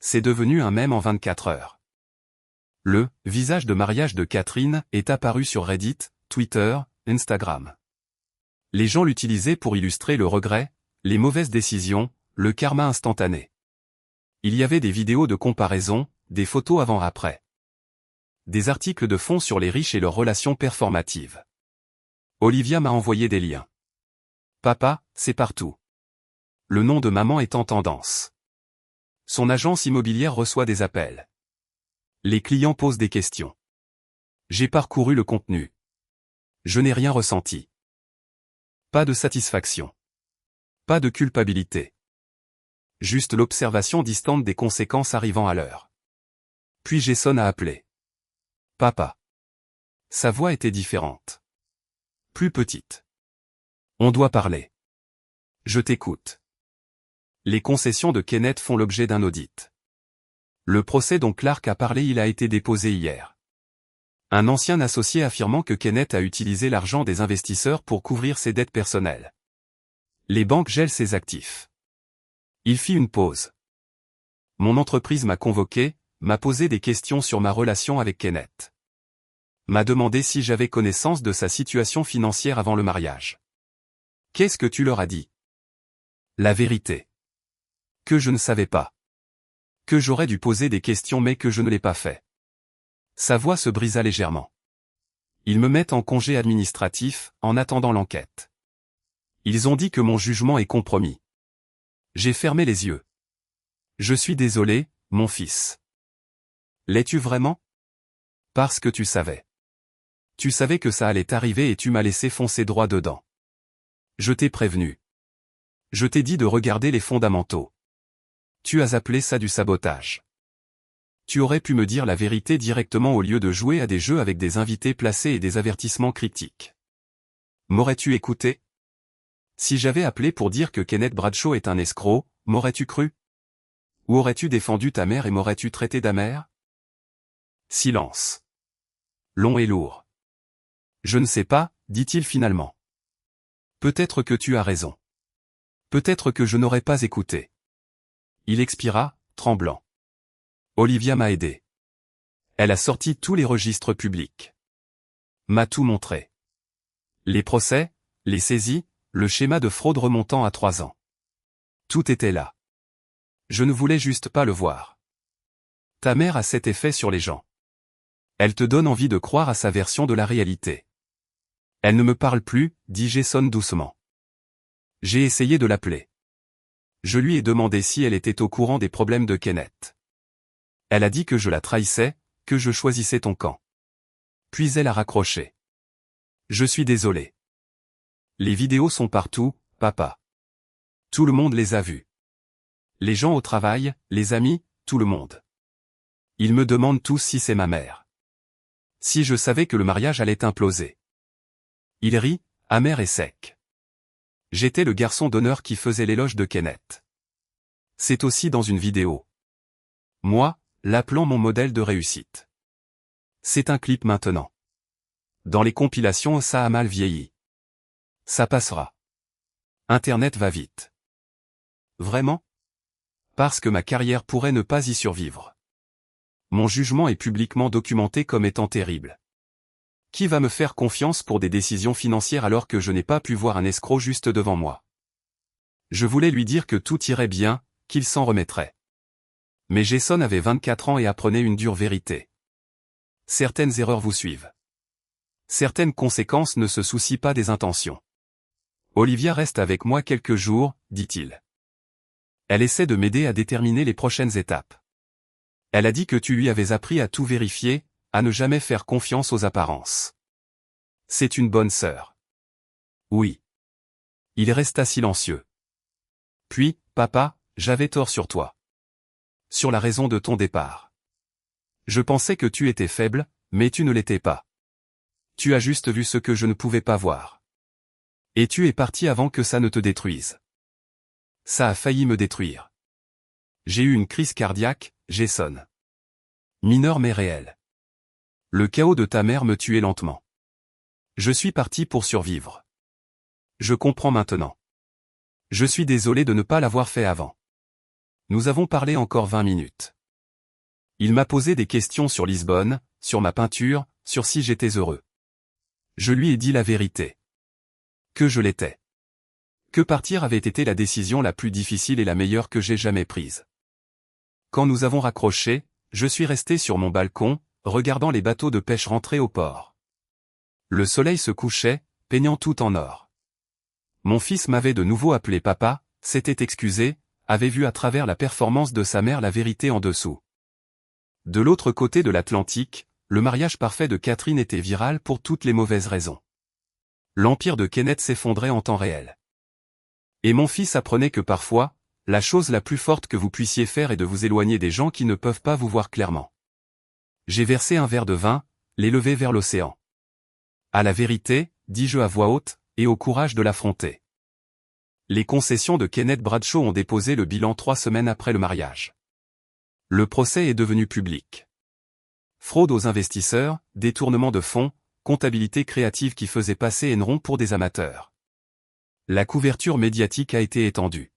C'est devenu un mème en 24 heures. Le « visage de mariage de Catherine » est apparu sur Reddit, Twitter, Instagram. Les gens l'utilisaient pour illustrer le regret, les mauvaises décisions, le karma instantané. Il y avait des vidéos de comparaison, des photos avant-après. Des articles de fond sur les riches et leurs relations performatives. Olivia m'a envoyé des liens. Papa, c'est partout. Le nom de maman est en tendance. Son agence immobilière reçoit des appels. Les clients posent des questions. J'ai parcouru le contenu. Je n'ai rien ressenti. Pas de satisfaction. Pas de culpabilité. Juste l'observation distante des conséquences arrivant à l'heure. Puis Jason a appelé. Papa. Sa voix était différente. Plus petite. On doit parler. Je t'écoute. Les concessions de Kenneth font l'objet d'un audit. Le procès dont Clark a parlé, il a été déposé hier. Un ancien associé affirmant que Kenneth a utilisé l'argent des investisseurs pour couvrir ses dettes personnelles. Les banques gèlent ses actifs. Il fit une pause. Mon entreprise m'a convoqué, m'a posé des questions sur ma relation avec Kenneth. M'a demandé si j'avais connaissance de sa situation financière avant le mariage. Qu'est-ce que tu leur as dit? La vérité. Que je ne savais pas. Que j'aurais dû poser des questions mais que je ne l'ai pas fait. Sa voix se brisa légèrement. Ils me mettent en congé administratif, en attendant l'enquête. Ils ont dit que mon jugement est compromis. J'ai fermé les yeux. Je suis désolé, mon fils. L'es-tu vraiment? Parce que tu savais. Tu savais que ça allait arriver et tu m'as laissé foncer droit dedans. Je t'ai prévenu. Je t'ai dit de regarder les fondamentaux. Tu as appelé ça du sabotage. Tu aurais pu me dire la vérité directement au lieu de jouer à des jeux avec des invités placés et des avertissements critiques. M'aurais-tu écouté? Si j'avais appelé pour dire que Kenneth Bradshaw est un escroc, m'aurais-tu cru? Ou aurais-tu défendu ta mère et m'aurais-tu traité d'amère? Silence. Long et lourd. Je ne sais pas, dit-il finalement. Peut-être que tu as raison. Peut-être que je n'aurais pas écouté. Il expira, tremblant. Olivia m'a aidé. Elle a sorti tous les registres publics. M'a tout montré. Les procès, les saisies, le schéma de fraude remontant à 3 ans. Tout était là. Je ne voulais juste pas le voir. Ta mère a cet effet sur les gens. Elle te donne envie de croire à sa version de la réalité. Elle ne me parle plus, dit Jason doucement. J'ai essayé de l'appeler. Je lui ai demandé si elle était au courant des problèmes de Kenneth. Elle a dit que je la trahissais, que je choisissais ton camp. Puis elle a raccroché. Je suis désolé. Les vidéos sont partout, papa. Tout le monde les a vues. Les gens au travail, les amis, tout le monde. Ils me demandent tous si c'est ma mère. Si je savais que le mariage allait imploser. Il rit, amer et sec. J'étais le garçon d'honneur qui faisait l'éloge de Kenneth. C'est aussi dans une vidéo. Moi, l'appelant mon modèle de réussite. C'est un clip maintenant. Dans les compilations, ça a mal vieilli. Ça passera. Internet va vite. Vraiment? Parce que ma carrière pourrait ne pas y survivre. Mon jugement est publiquement documenté comme étant terrible. Qui va me faire confiance pour des décisions financières alors que je n'ai pas pu voir un escroc juste devant moi? Je voulais lui dire que tout irait bien, qu'il s'en remettrait. Mais Jason avait 24 ans et apprenait une dure vérité. Certaines erreurs vous suivent. Certaines conséquences ne se soucient pas des intentions. Olivia reste avec moi quelques jours, dit-il. Elle essaie de m'aider à déterminer les prochaines étapes. Elle a dit que tu lui avais appris à tout vérifier, à ne jamais faire confiance aux apparences. C'est une bonne sœur. Oui. Il resta silencieux. Puis, papa, j'avais tort sur toi. Sur la raison de ton départ. Je pensais que tu étais faible, mais tu ne l'étais pas. Tu as juste vu ce que je ne pouvais pas voir. Et tu es parti avant que ça ne te détruise. Ça a failli me détruire. J'ai eu une crise cardiaque, Jason. Mineure mais réelle. Le chaos de ta mère me tuait lentement. Je suis parti pour survivre. Je comprends maintenant. Je suis désolé de ne pas l'avoir fait avant. Nous avons parlé encore 20 minutes. Il m'a posé des questions sur Lisbonne, sur ma peinture, sur si j'étais heureux. Je lui ai dit la vérité. Que je l'étais. Que partir avait été la décision la plus difficile et la meilleure que j'ai jamais prise. Quand nous avons raccroché, je suis resté sur mon balcon, regardant les bateaux de pêche rentrer au port. Le soleil se couchait, peignant tout en or. Mon fils m'avait de nouveau appelé papa, s'était excusé, avait vu à travers la performance de sa mère la vérité en dessous. De l'autre côté de l'Atlantique, le mariage parfait de Catherine était viral pour toutes les mauvaises raisons. L'empire de Kenneth s'effondrait en temps réel. Et mon fils apprenait que parfois, la chose la plus forte que vous puissiez faire est de vous éloigner des gens qui ne peuvent pas vous voir clairement. J'ai versé un verre de vin, l'élevé vers l'océan. À la vérité, dis-je à voix haute, et au courage de l'affronter. Les concessions de Kenneth Bradshaw ont déposé le bilan 3 semaines après le mariage. Le procès est devenu public. Fraude aux investisseurs, détournement de fonds, comptabilité créative qui faisait passer Enron pour des amateurs. La couverture médiatique a été étendue.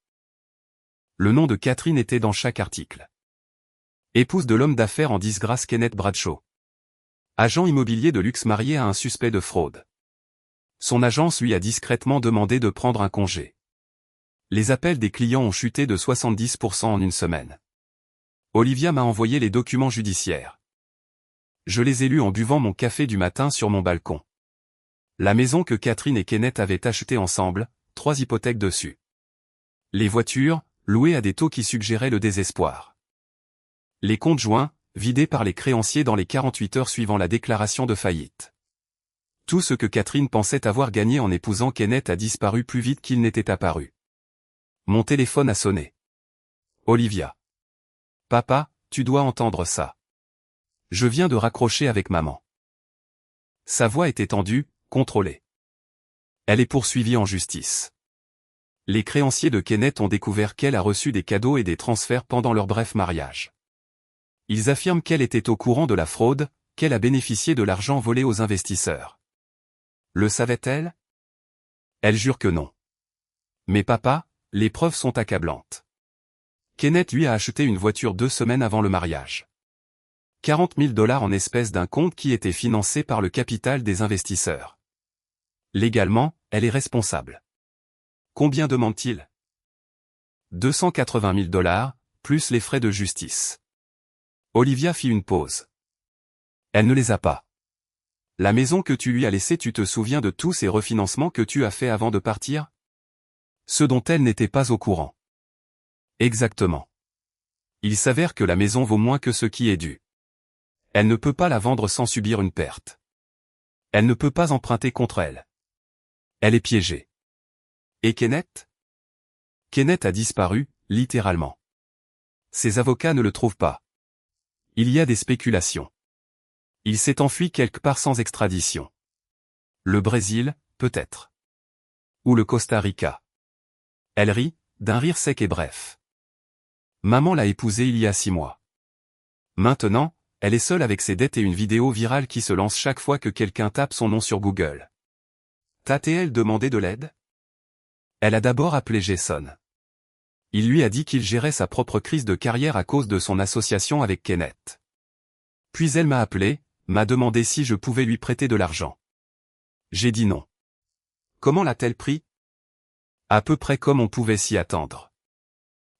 Le nom de Catherine était dans chaque article. Épouse de l'homme d'affaires en disgrâce Kenneth Bradshaw. Agent immobilier de luxe marié à un suspect de fraude. Son agence lui a discrètement demandé de prendre un congé. Les appels des clients ont chuté de 70% en une semaine. Olivia m'a envoyé les documents judiciaires. Je les ai lus en buvant mon café du matin sur mon balcon. La maison que Catherine et Kenneth avaient achetée ensemble, 3 hypothèques dessus. Les voitures, louées à des taux qui suggéraient le désespoir. Les comptes joints, vidés par les créanciers dans les 48 heures suivant la déclaration de faillite. Tout ce que Catherine pensait avoir gagné en épousant Kenneth a disparu plus vite qu'il n'était apparu. Mon téléphone a sonné. Olivia. Papa, tu dois entendre ça. Je viens de raccrocher avec maman. Sa voix était tendue, contrôlée. Elle est poursuivie en justice. Les créanciers de Kenneth ont découvert qu'elle a reçu des cadeaux et des transferts pendant leur bref mariage. Ils affirment qu'elle était au courant de la fraude, qu'elle a bénéficié de l'argent volé aux investisseurs. Le savait-elle? Elle jure que non. Mais papa, les preuves sont accablantes. Kenneth lui a acheté une voiture 2 semaines avant le mariage. 40 000 $ en espèces d'un compte qui était financé par le capital des investisseurs. Légalement, elle est responsable. Combien demande-t-il? 280 000 $, plus les frais de justice. Olivia fit une pause. Elle ne les a pas. La maison que tu lui as laissée, tu te souviens de tous ces refinancements que tu as fait avant de partir? Ceux dont elle n'était pas au courant. Exactement. Il s'avère que la maison vaut moins que ce qui est dû. Elle ne peut pas la vendre sans subir une perte. Elle ne peut pas emprunter contre elle. Elle est piégée. Et Kenneth? Kenneth a disparu, littéralement. Ses avocats ne le trouvent pas. Il y a des spéculations. Il s'est enfui quelque part sans extradition. Le Brésil, peut-être. Ou le Costa Rica. Elle rit, d'un rire sec et bref. Maman l'a épousé il y a 6 mois. Maintenant, elle est seule avec ses dettes et une vidéo virale qui se lance chaque fois que quelqu'un tape son nom sur Google. T'a-t-elle demandé de l'aide? Elle a d'abord appelé Jason. Il lui a dit qu'il gérait sa propre crise de carrière à cause de son association avec Kenneth. Puis elle m'a appelé, m'a demandé si je pouvais lui prêter de l'argent. J'ai dit non. Comment l'a-t-elle pris? À peu près comme on pouvait s'y attendre.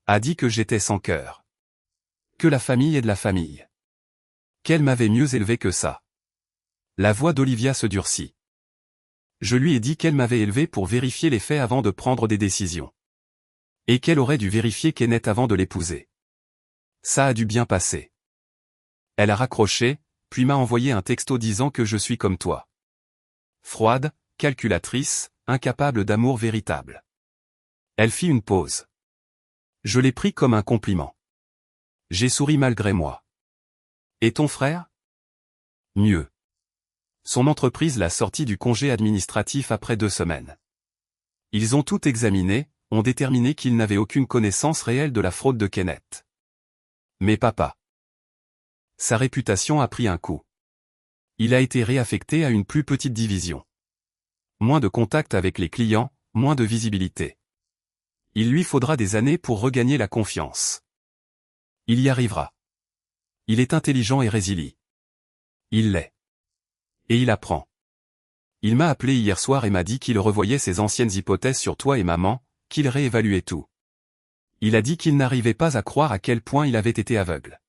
A dit que j'étais sans cœur. Que la famille est de la famille. Qu'elle m'avait mieux élevé que ça. La voix d'Olivia se durcit. Je lui ai dit qu'elle m'avait élevé pour vérifier les faits avant de prendre des décisions. Et qu'elle aurait dû vérifier Kenneth avant de l'épouser. Ça a dû bien passer. Elle a raccroché, puis m'a envoyé un texto disant que je suis comme toi. Froide, calculatrice, incapable d'amour véritable. Elle fit une pause. Je l'ai pris comme un compliment. J'ai souri malgré moi. Et ton frère? Mieux. Son entreprise l'a sorti du congé administratif après 2 semaines. Ils ont tout examiné, ont déterminé qu'il n'avait aucune connaissance réelle de la fraude de Kenneth. Mais papa. Sa réputation a pris un coup. Il a été réaffecté à une plus petite division. Moins de contact avec les clients, moins de visibilité. Il lui faudra des années pour regagner la confiance. Il y arrivera. Il est intelligent et résilient. Il l'est. Et il apprend. Il m'a appelé hier soir et m'a dit qu'il revoyait ses anciennes hypothèses sur toi et maman, qu'il réévaluait tout. Il a dit qu'il n'arrivait pas à croire à quel point il avait été aveugle.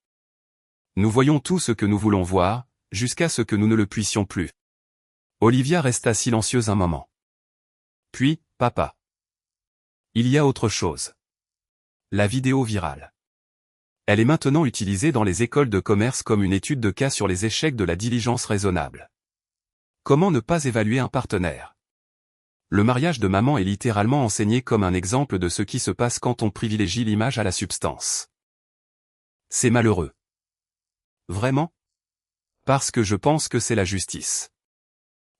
Nous voyons tout ce que nous voulons voir, jusqu'à ce que nous ne le puissions plus. Olivia resta silencieuse un moment. Puis, papa. Il y a autre chose. La vidéo virale. Elle est maintenant utilisée dans les écoles de commerce comme une étude de cas sur les échecs de la diligence raisonnable. Comment ne pas évaluer un partenaire? Le mariage de maman est littéralement enseigné comme un exemple de ce qui se passe quand on privilégie l'image à la substance. C'est malheureux. Vraiment? Parce que je pense que c'est la justice.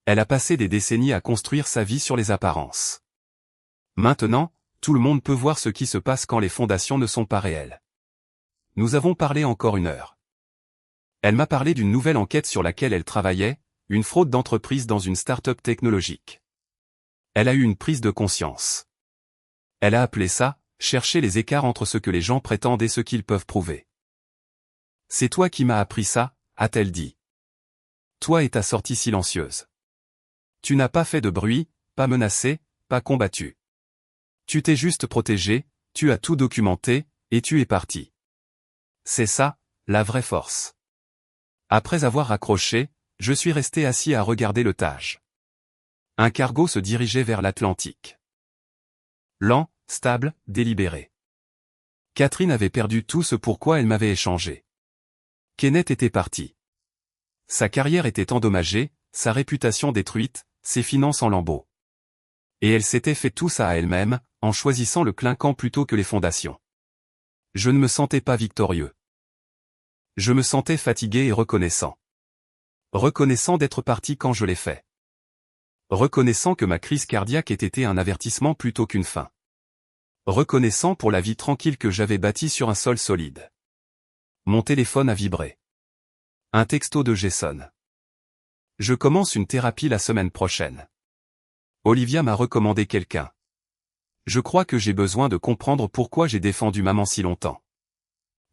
Elle a passé des décennies à construire sa vie sur les apparences. Maintenant, tout le monde peut voir ce qui se passe quand les fondations ne sont pas réelles. Nous avons parlé encore 1 heure. Elle m'a parlé d'une nouvelle enquête sur laquelle elle travaillait, une fraude d'entreprise dans une start-up technologique. Elle a eu une prise de conscience. Elle a appelé ça « chercher les écarts entre ce que les gens prétendent et ce qu'ils peuvent prouver ». C'est toi qui m'as appris ça, a-t-elle dit. Toi et ta sortie silencieuse. Tu n'as pas fait de bruit, pas menacé, pas combattu. Tu t'es juste protégé, tu as tout documenté, et tu es parti. C'est ça, la vraie force. Après avoir raccroché, je suis resté assis à regarder le Tage. Un cargo se dirigeait vers l'Atlantique. Lent, stable, délibéré. Catherine avait perdu tout ce pourquoi elle m'avait échangé. Kenneth était parti. Sa carrière était endommagée, sa réputation détruite, ses finances en lambeaux. Et elle s'était fait tout ça à elle-même, en choisissant le clinquant plutôt que les fondations. Je ne me sentais pas victorieux. Je me sentais fatigué et reconnaissant. Reconnaissant d'être parti quand je l'ai fait. Reconnaissant que ma crise cardiaque ait été un avertissement plutôt qu'une fin. Reconnaissant pour la vie tranquille que j'avais bâtie sur un sol solide. Mon téléphone a vibré. Un texto de Jason. Je commence une thérapie la semaine prochaine. Olivia m'a recommandé quelqu'un. Je crois que j'ai besoin de comprendre pourquoi j'ai défendu maman si longtemps.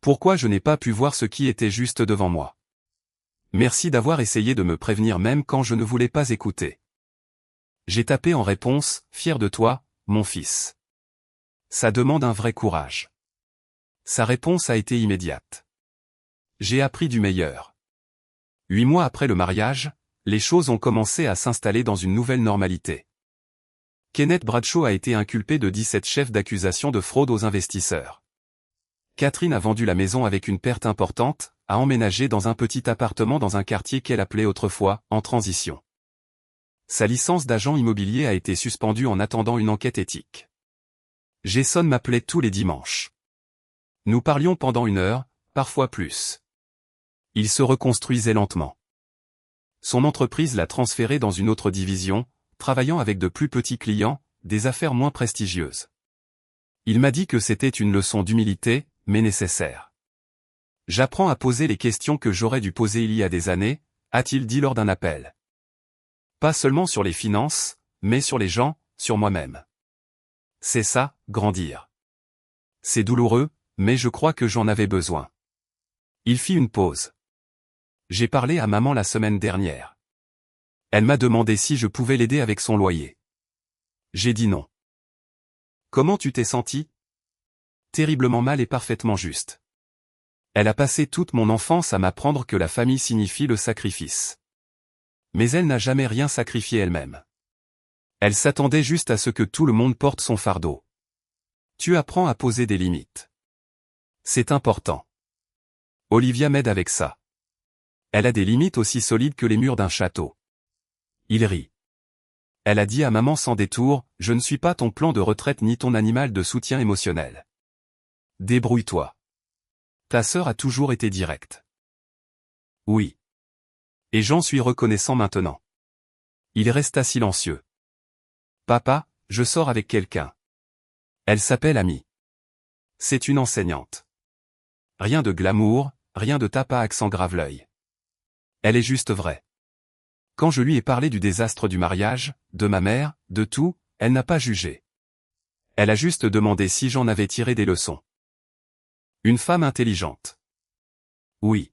Pourquoi je n'ai pas pu voir ce qui était juste devant moi. Merci d'avoir essayé de me prévenir même quand je ne voulais pas écouter. J'ai tapé en réponse, fier de toi, mon fils. Ça demande un vrai courage. Sa réponse a été immédiate. J'ai appris du meilleur. 8 mois après le mariage, les choses ont commencé à s'installer dans une nouvelle normalité. Kenneth Bradshaw a été inculpé de 17 chefs d'accusation de fraude aux investisseurs. Catherine a vendu la maison avec une perte importante, a emménagé dans un petit appartement dans un quartier qu'elle appelait autrefois « en transition ». Sa licence d'agent immobilier a été suspendue en attendant une enquête éthique. Jason m'appelait tous les dimanches. Nous parlions pendant 1 heure, parfois plus. Il se reconstruisait lentement. Son entreprise l'a transféré dans une autre division, travaillant avec de plus petits clients, des affaires moins prestigieuses. Il m'a dit que c'était une leçon d'humilité, mais nécessaire. J'apprends à poser les questions que j'aurais dû poser il y a des années, a-t-il dit lors d'un appel. Pas seulement sur les finances, mais sur les gens, sur moi-même. C'est ça, grandir. C'est douloureux, mais je crois que j'en avais besoin. Il fit une pause. J'ai parlé à maman la semaine dernière. Elle m'a demandé si je pouvais l'aider avec son loyer. J'ai dit non. Comment tu t'es senti? Terriblement mal et parfaitement juste. Elle a passé toute mon enfance à m'apprendre que la famille signifie le sacrifice. Mais elle n'a jamais rien sacrifié elle-même. Elle s'attendait juste à ce que tout le monde porte son fardeau. Tu apprends à poser des limites. C'est important. Olivia m'aide avec ça. Elle a des limites aussi solides que les murs d'un château. Il rit. Elle a dit à maman sans détour, je ne suis pas ton plan de retraite ni ton animal de soutien émotionnel. Débrouille-toi. Ta sœur a toujours été directe. Oui. Et j'en suis reconnaissant maintenant. Il resta silencieux. Papa, je sors avec quelqu'un. Elle s'appelle Amy. C'est une enseignante. Rien de glamour, rien de tape à accent grave-l'œil. Elle est juste vraie. Quand je lui ai parlé du désastre du mariage, de ma mère, de tout, elle n'a pas jugé. Elle a juste demandé si j'en avais tiré des leçons. Une femme intelligente. Oui.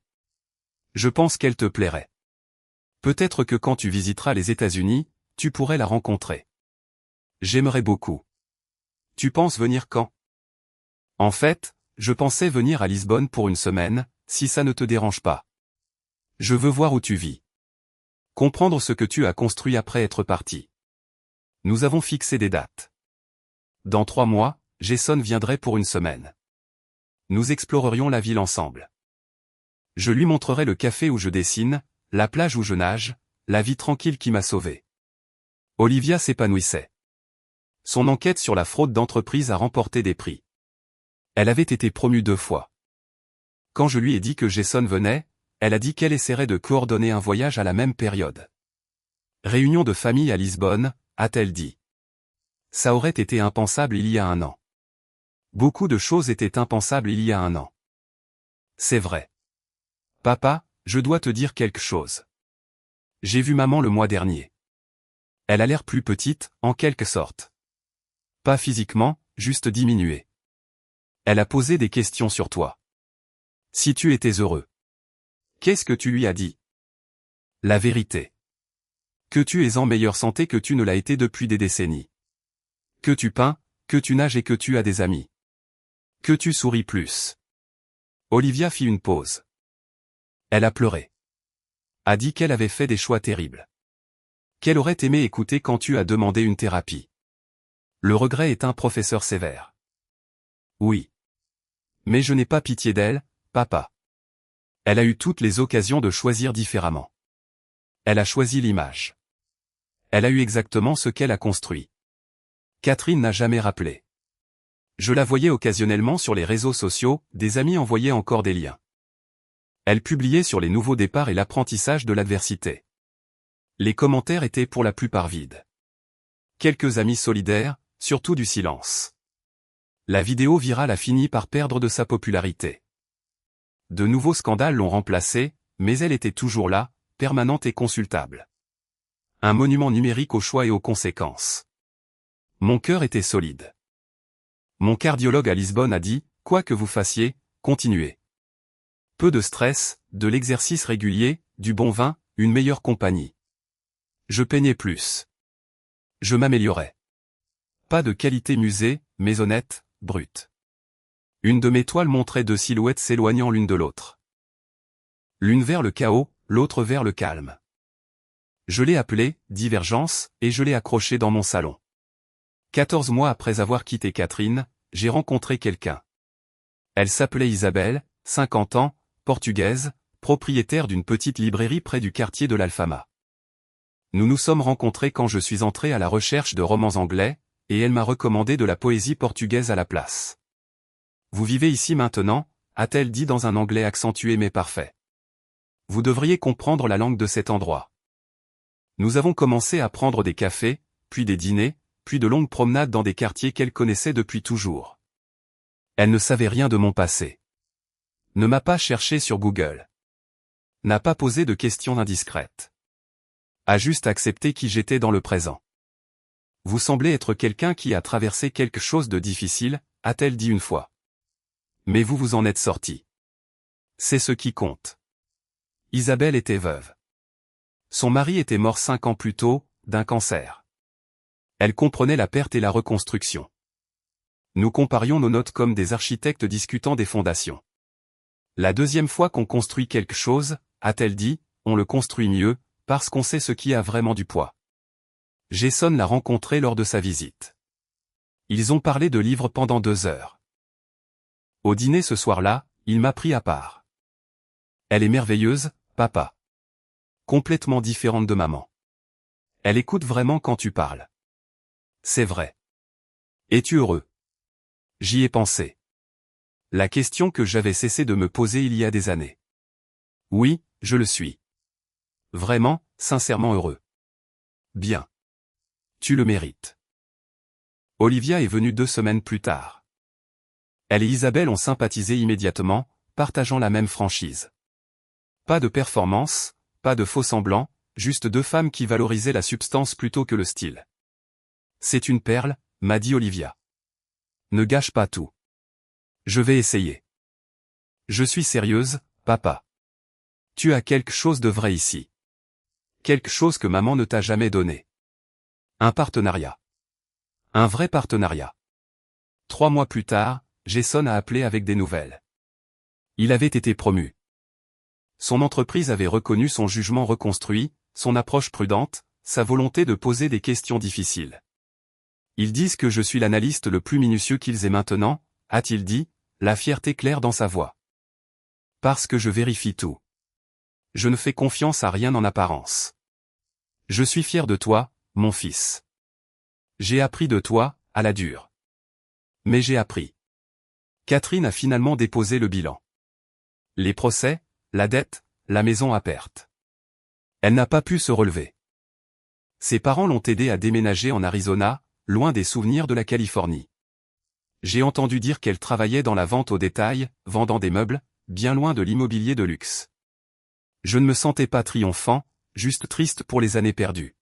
Je pense qu'elle te plairait. Peut-être que quand tu visiteras les États-Unis, tu pourrais la rencontrer. J'aimerais beaucoup. Tu penses venir quand? En fait, je pensais venir à Lisbonne pour 1 semaine, si ça ne te dérange pas. Je veux voir où tu vis. Comprendre ce que tu as construit après être parti. Nous avons fixé des dates. Dans 3 mois, Jason viendrait pour 1 semaine. Nous explorerions la ville ensemble. Je lui montrerai le café où je dessine, la plage où je nage, la vie tranquille qui m'a sauvé. Olivia s'épanouissait. Son enquête sur la fraude d'entreprise a remporté des prix. Elle avait été promue 2 fois. Quand je lui ai dit que Jason venait, Elle a dit qu'elle essaierait de coordonner un voyage à la même période. Réunion de famille à Lisbonne, a-t-elle dit. Ça aurait été impensable il y a un an. Beaucoup de choses étaient impensables il y a un an. C'est vrai. Papa, je dois te dire quelque chose. J'ai vu maman le mois dernier. Elle a l'air plus petite, en quelque sorte. Pas physiquement, juste diminuée. Elle a posé des questions sur toi. Si tu étais heureux. Qu'est-ce que tu lui as dit? La vérité. Que tu es en meilleure santé que tu ne l'as été depuis des décennies. Que tu peins, que tu nages et que tu as des amis. Que tu souris plus. Olivia fit une pause. Elle a pleuré. A dit qu'elle avait fait des choix terribles. Qu'elle aurait aimé écouter quand tu as demandé une thérapie. Le regret est un professeur sévère. Oui. Mais je n'ai pas pitié d'elle, papa. Elle a eu toutes les occasions de choisir différemment. Elle a choisi l'image. Elle a eu exactement ce qu'elle a construit. Catherine n'a jamais rappelé. Je la voyais occasionnellement sur les réseaux sociaux, des amis envoyaient encore des liens. Elle publiait sur les nouveaux départs et l'apprentissage de l'adversité. Les commentaires étaient pour la plupart vides. Quelques amis solidaires, surtout du silence. La vidéo virale a fini par perdre de sa popularité. De nouveaux scandales l'ont remplacée, mais elle était toujours là, permanente et consultable. Un monument numérique aux choix et aux conséquences. Mon cœur était solide. Mon cardiologue à Lisbonne a dit, quoi que vous fassiez, continuez. Peu de stress, de l'exercice régulier, du bon vin, une meilleure compagnie. Je peignais plus. Je m'améliorais. Pas de qualité musée, mais honnête, brute. Une de mes toiles montrait deux silhouettes s'éloignant l'une de l'autre. L'une vers le chaos, l'autre vers le calme. Je l'ai appelée « Divergence » et je l'ai accrochée dans mon salon. 14 mois après avoir quitté Catherine, j'ai rencontré quelqu'un. Elle s'appelait Isabelle, 50 ans, portugaise, propriétaire d'une petite librairie près du quartier de l'Alfama. Nous nous sommes rencontrés quand je suis entré à la recherche de romans anglais, et elle m'a recommandé de la poésie portugaise à la place. Vous vivez ici maintenant, a-t-elle dit dans un anglais accentué mais parfait. Vous devriez comprendre la langue de cet endroit. Nous avons commencé à prendre des cafés, puis des dîners, puis de longues promenades dans des quartiers qu'elle connaissait depuis toujours. Elle ne savait rien de mon passé. Ne m'a pas cherché sur Google. N'a pas posé de questions indiscrètes. A juste accepté qui j'étais dans le présent. Vous semblez être quelqu'un qui a traversé quelque chose de difficile, a-t-elle dit une fois. Mais vous vous en êtes sorti. C'est ce qui compte. Isabelle était veuve. Son mari était mort 5 ans plus tôt, d'un cancer. Elle comprenait la perte et la reconstruction. Nous comparions nos notes comme des architectes discutant des fondations. La deuxième fois qu'on construit quelque chose, a-t-elle dit, on le construit mieux, parce qu'on sait ce qui a vraiment du poids. Jason l'a rencontré lors de sa visite. Ils ont parlé de livres pendant 2 heures. Au dîner ce soir-là, il m'a pris à part. Elle est merveilleuse, papa. Complètement différente de maman. Elle écoute vraiment quand tu parles. C'est vrai. Es-tu heureux? J'y ai pensé. La question que j'avais cessé de me poser il y a des années. Oui, je le suis. Vraiment, sincèrement heureux. Bien. Tu le mérites. Olivia est venue 2 semaines plus tard. Elle et Isabelle ont sympathisé immédiatement, partageant la même franchise. Pas de performance, pas de faux semblants, juste 2 femmes qui valorisaient la substance plutôt que le style. C'est une perle, m'a dit Olivia. Ne gâche pas tout. Je vais essayer. Je suis sérieuse, papa. Tu as quelque chose de vrai ici. Quelque chose que maman ne t'a jamais donné. Un partenariat. Un vrai partenariat. 3 mois plus tard, Jason a appelé avec des nouvelles. Il avait été promu. Son entreprise avait reconnu son jugement reconstruit, son approche prudente, sa volonté de poser des questions difficiles. Ils disent que je suis l'analyste le plus minutieux qu'ils aient maintenant, a-t-il dit, la fierté claire dans sa voix. Parce que je vérifie tout. Je ne fais confiance à rien en apparence. Je suis fier de toi, mon fils. J'ai appris de toi, à la dure. Mais j'ai appris. Catherine a finalement déposé le bilan. Les procès, la dette, la maison à perte. Elle n'a pas pu se relever. Ses parents l'ont aidée à déménager en Arizona, loin des souvenirs de la Californie. J'ai entendu dire qu'elle travaillait dans la vente au détail, vendant des meubles, bien loin de l'immobilier de luxe. Je ne me sentais pas triomphant, juste triste pour les années perdues.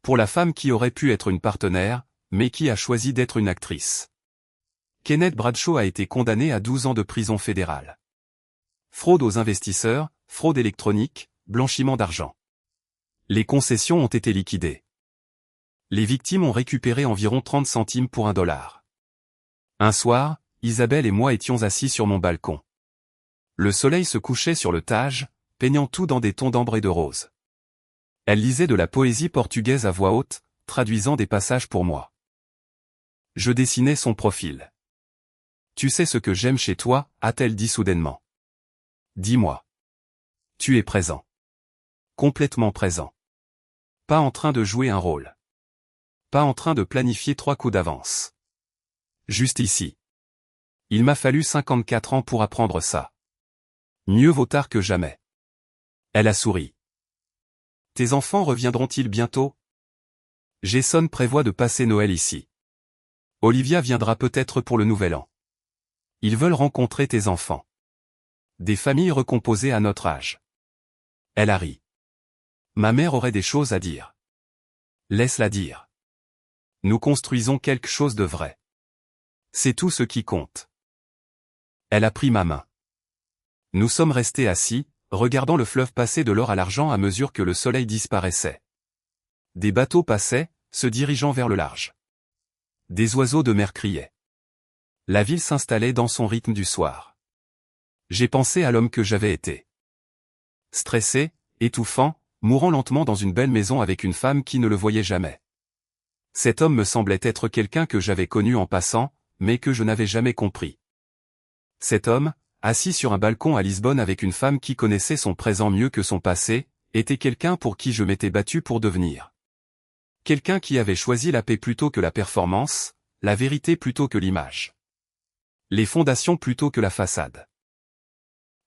Pour la femme qui aurait pu être une partenaire, mais qui a choisi d'être une actrice. Kenneth Bradshaw a été condamné à 12 ans de prison fédérale. Fraude aux investisseurs, fraude électronique, blanchiment d'argent. Les concessions ont été liquidées. Les victimes ont récupéré environ 30 centimes pour $1. Un soir, Isabelle et moi étions assis sur mon balcon. Le soleil se couchait sur le Tage, peignant tout dans des tons d'ambre et de rose. Elle lisait de la poésie portugaise à voix haute, traduisant des passages pour moi. Je dessinais son profil. « Tu sais ce que j'aime chez toi » a-t-elle dit soudainement. « Dis-moi. » Tu es présent. Complètement présent. Pas en train de jouer un rôle. Pas en train de planifier 3 coups d'avance. Juste ici. Il m'a fallu 54 ans pour apprendre ça. Mieux vaut tard que jamais. Elle a souri. Tes enfants reviendront-ils bientôt? Jason prévoit de passer Noël ici. Olivia viendra peut-être pour le Nouvel An. Ils veulent rencontrer tes enfants. Des familles recomposées à notre âge. Elle a ri. Ma mère aurait des choses à dire. Laisse-la dire. Nous construisons quelque chose de vrai. C'est tout ce qui compte. Elle a pris ma main. Nous sommes restés assis, regardant le fleuve passer de l'or à l'argent à mesure que le soleil disparaissait. Des bateaux passaient, se dirigeant vers le large. Des oiseaux de mer criaient. La ville s'installait dans son rythme du soir. J'ai pensé à l'homme que j'avais été. Stressé, étouffant, mourant lentement dans une belle maison avec une femme qui ne le voyait jamais. Cet homme me semblait être quelqu'un que j'avais connu en passant, mais que je n'avais jamais compris. Cet homme, assis sur un balcon à Lisbonne avec une femme qui connaissait son présent mieux que son passé, était quelqu'un pour qui je m'étais battu pour devenir. Quelqu'un qui avait choisi la paix plutôt que la performance, la vérité plutôt que l'image. Les fondations plutôt que la façade.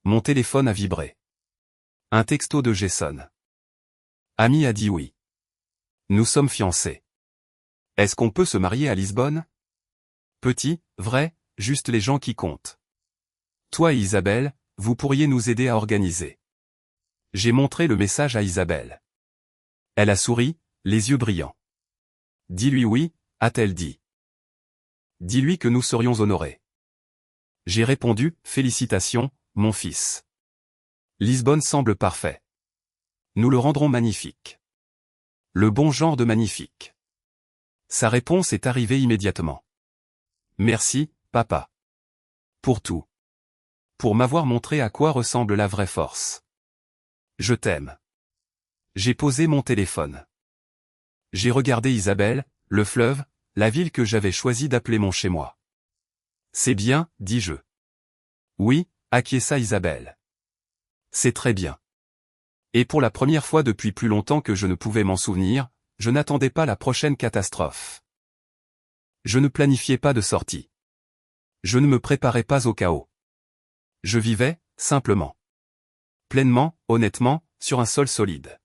Mon téléphone a vibré. Un texto de Jason. Ami a dit oui. Nous sommes fiancés. Est-ce qu'on peut se marier à Lisbonne? Petit, vrai, juste les gens qui comptent. Toi et Isabelle, vous pourriez nous aider à organiser. J'ai montré le message à Isabelle. Elle a souri, les yeux brillants. Dis-lui oui, a-t-elle dit. Dis-lui que nous serions honorés. J'ai répondu, félicitations, mon fils. Lisbonne semble parfait. Nous le rendrons magnifique. Le bon genre de magnifique. Sa réponse est arrivée immédiatement. Merci, papa. Pour tout. Pour m'avoir montré à quoi ressemble la vraie force. Je t'aime. J'ai posé mon téléphone. J'ai regardé Isabelle, le fleuve, la ville que j'avais choisi d'appeler mon chez-moi. C'est bien, dis-je. Oui, acquiesça Isabelle. C'est très bien. Et pour la première fois depuis plus longtemps que je ne pouvais m'en souvenir, je n'attendais pas la prochaine catastrophe. Je ne planifiais pas de sortie. Je ne me préparais pas au chaos. Je vivais, simplement. Pleinement, honnêtement, sur un sol solide.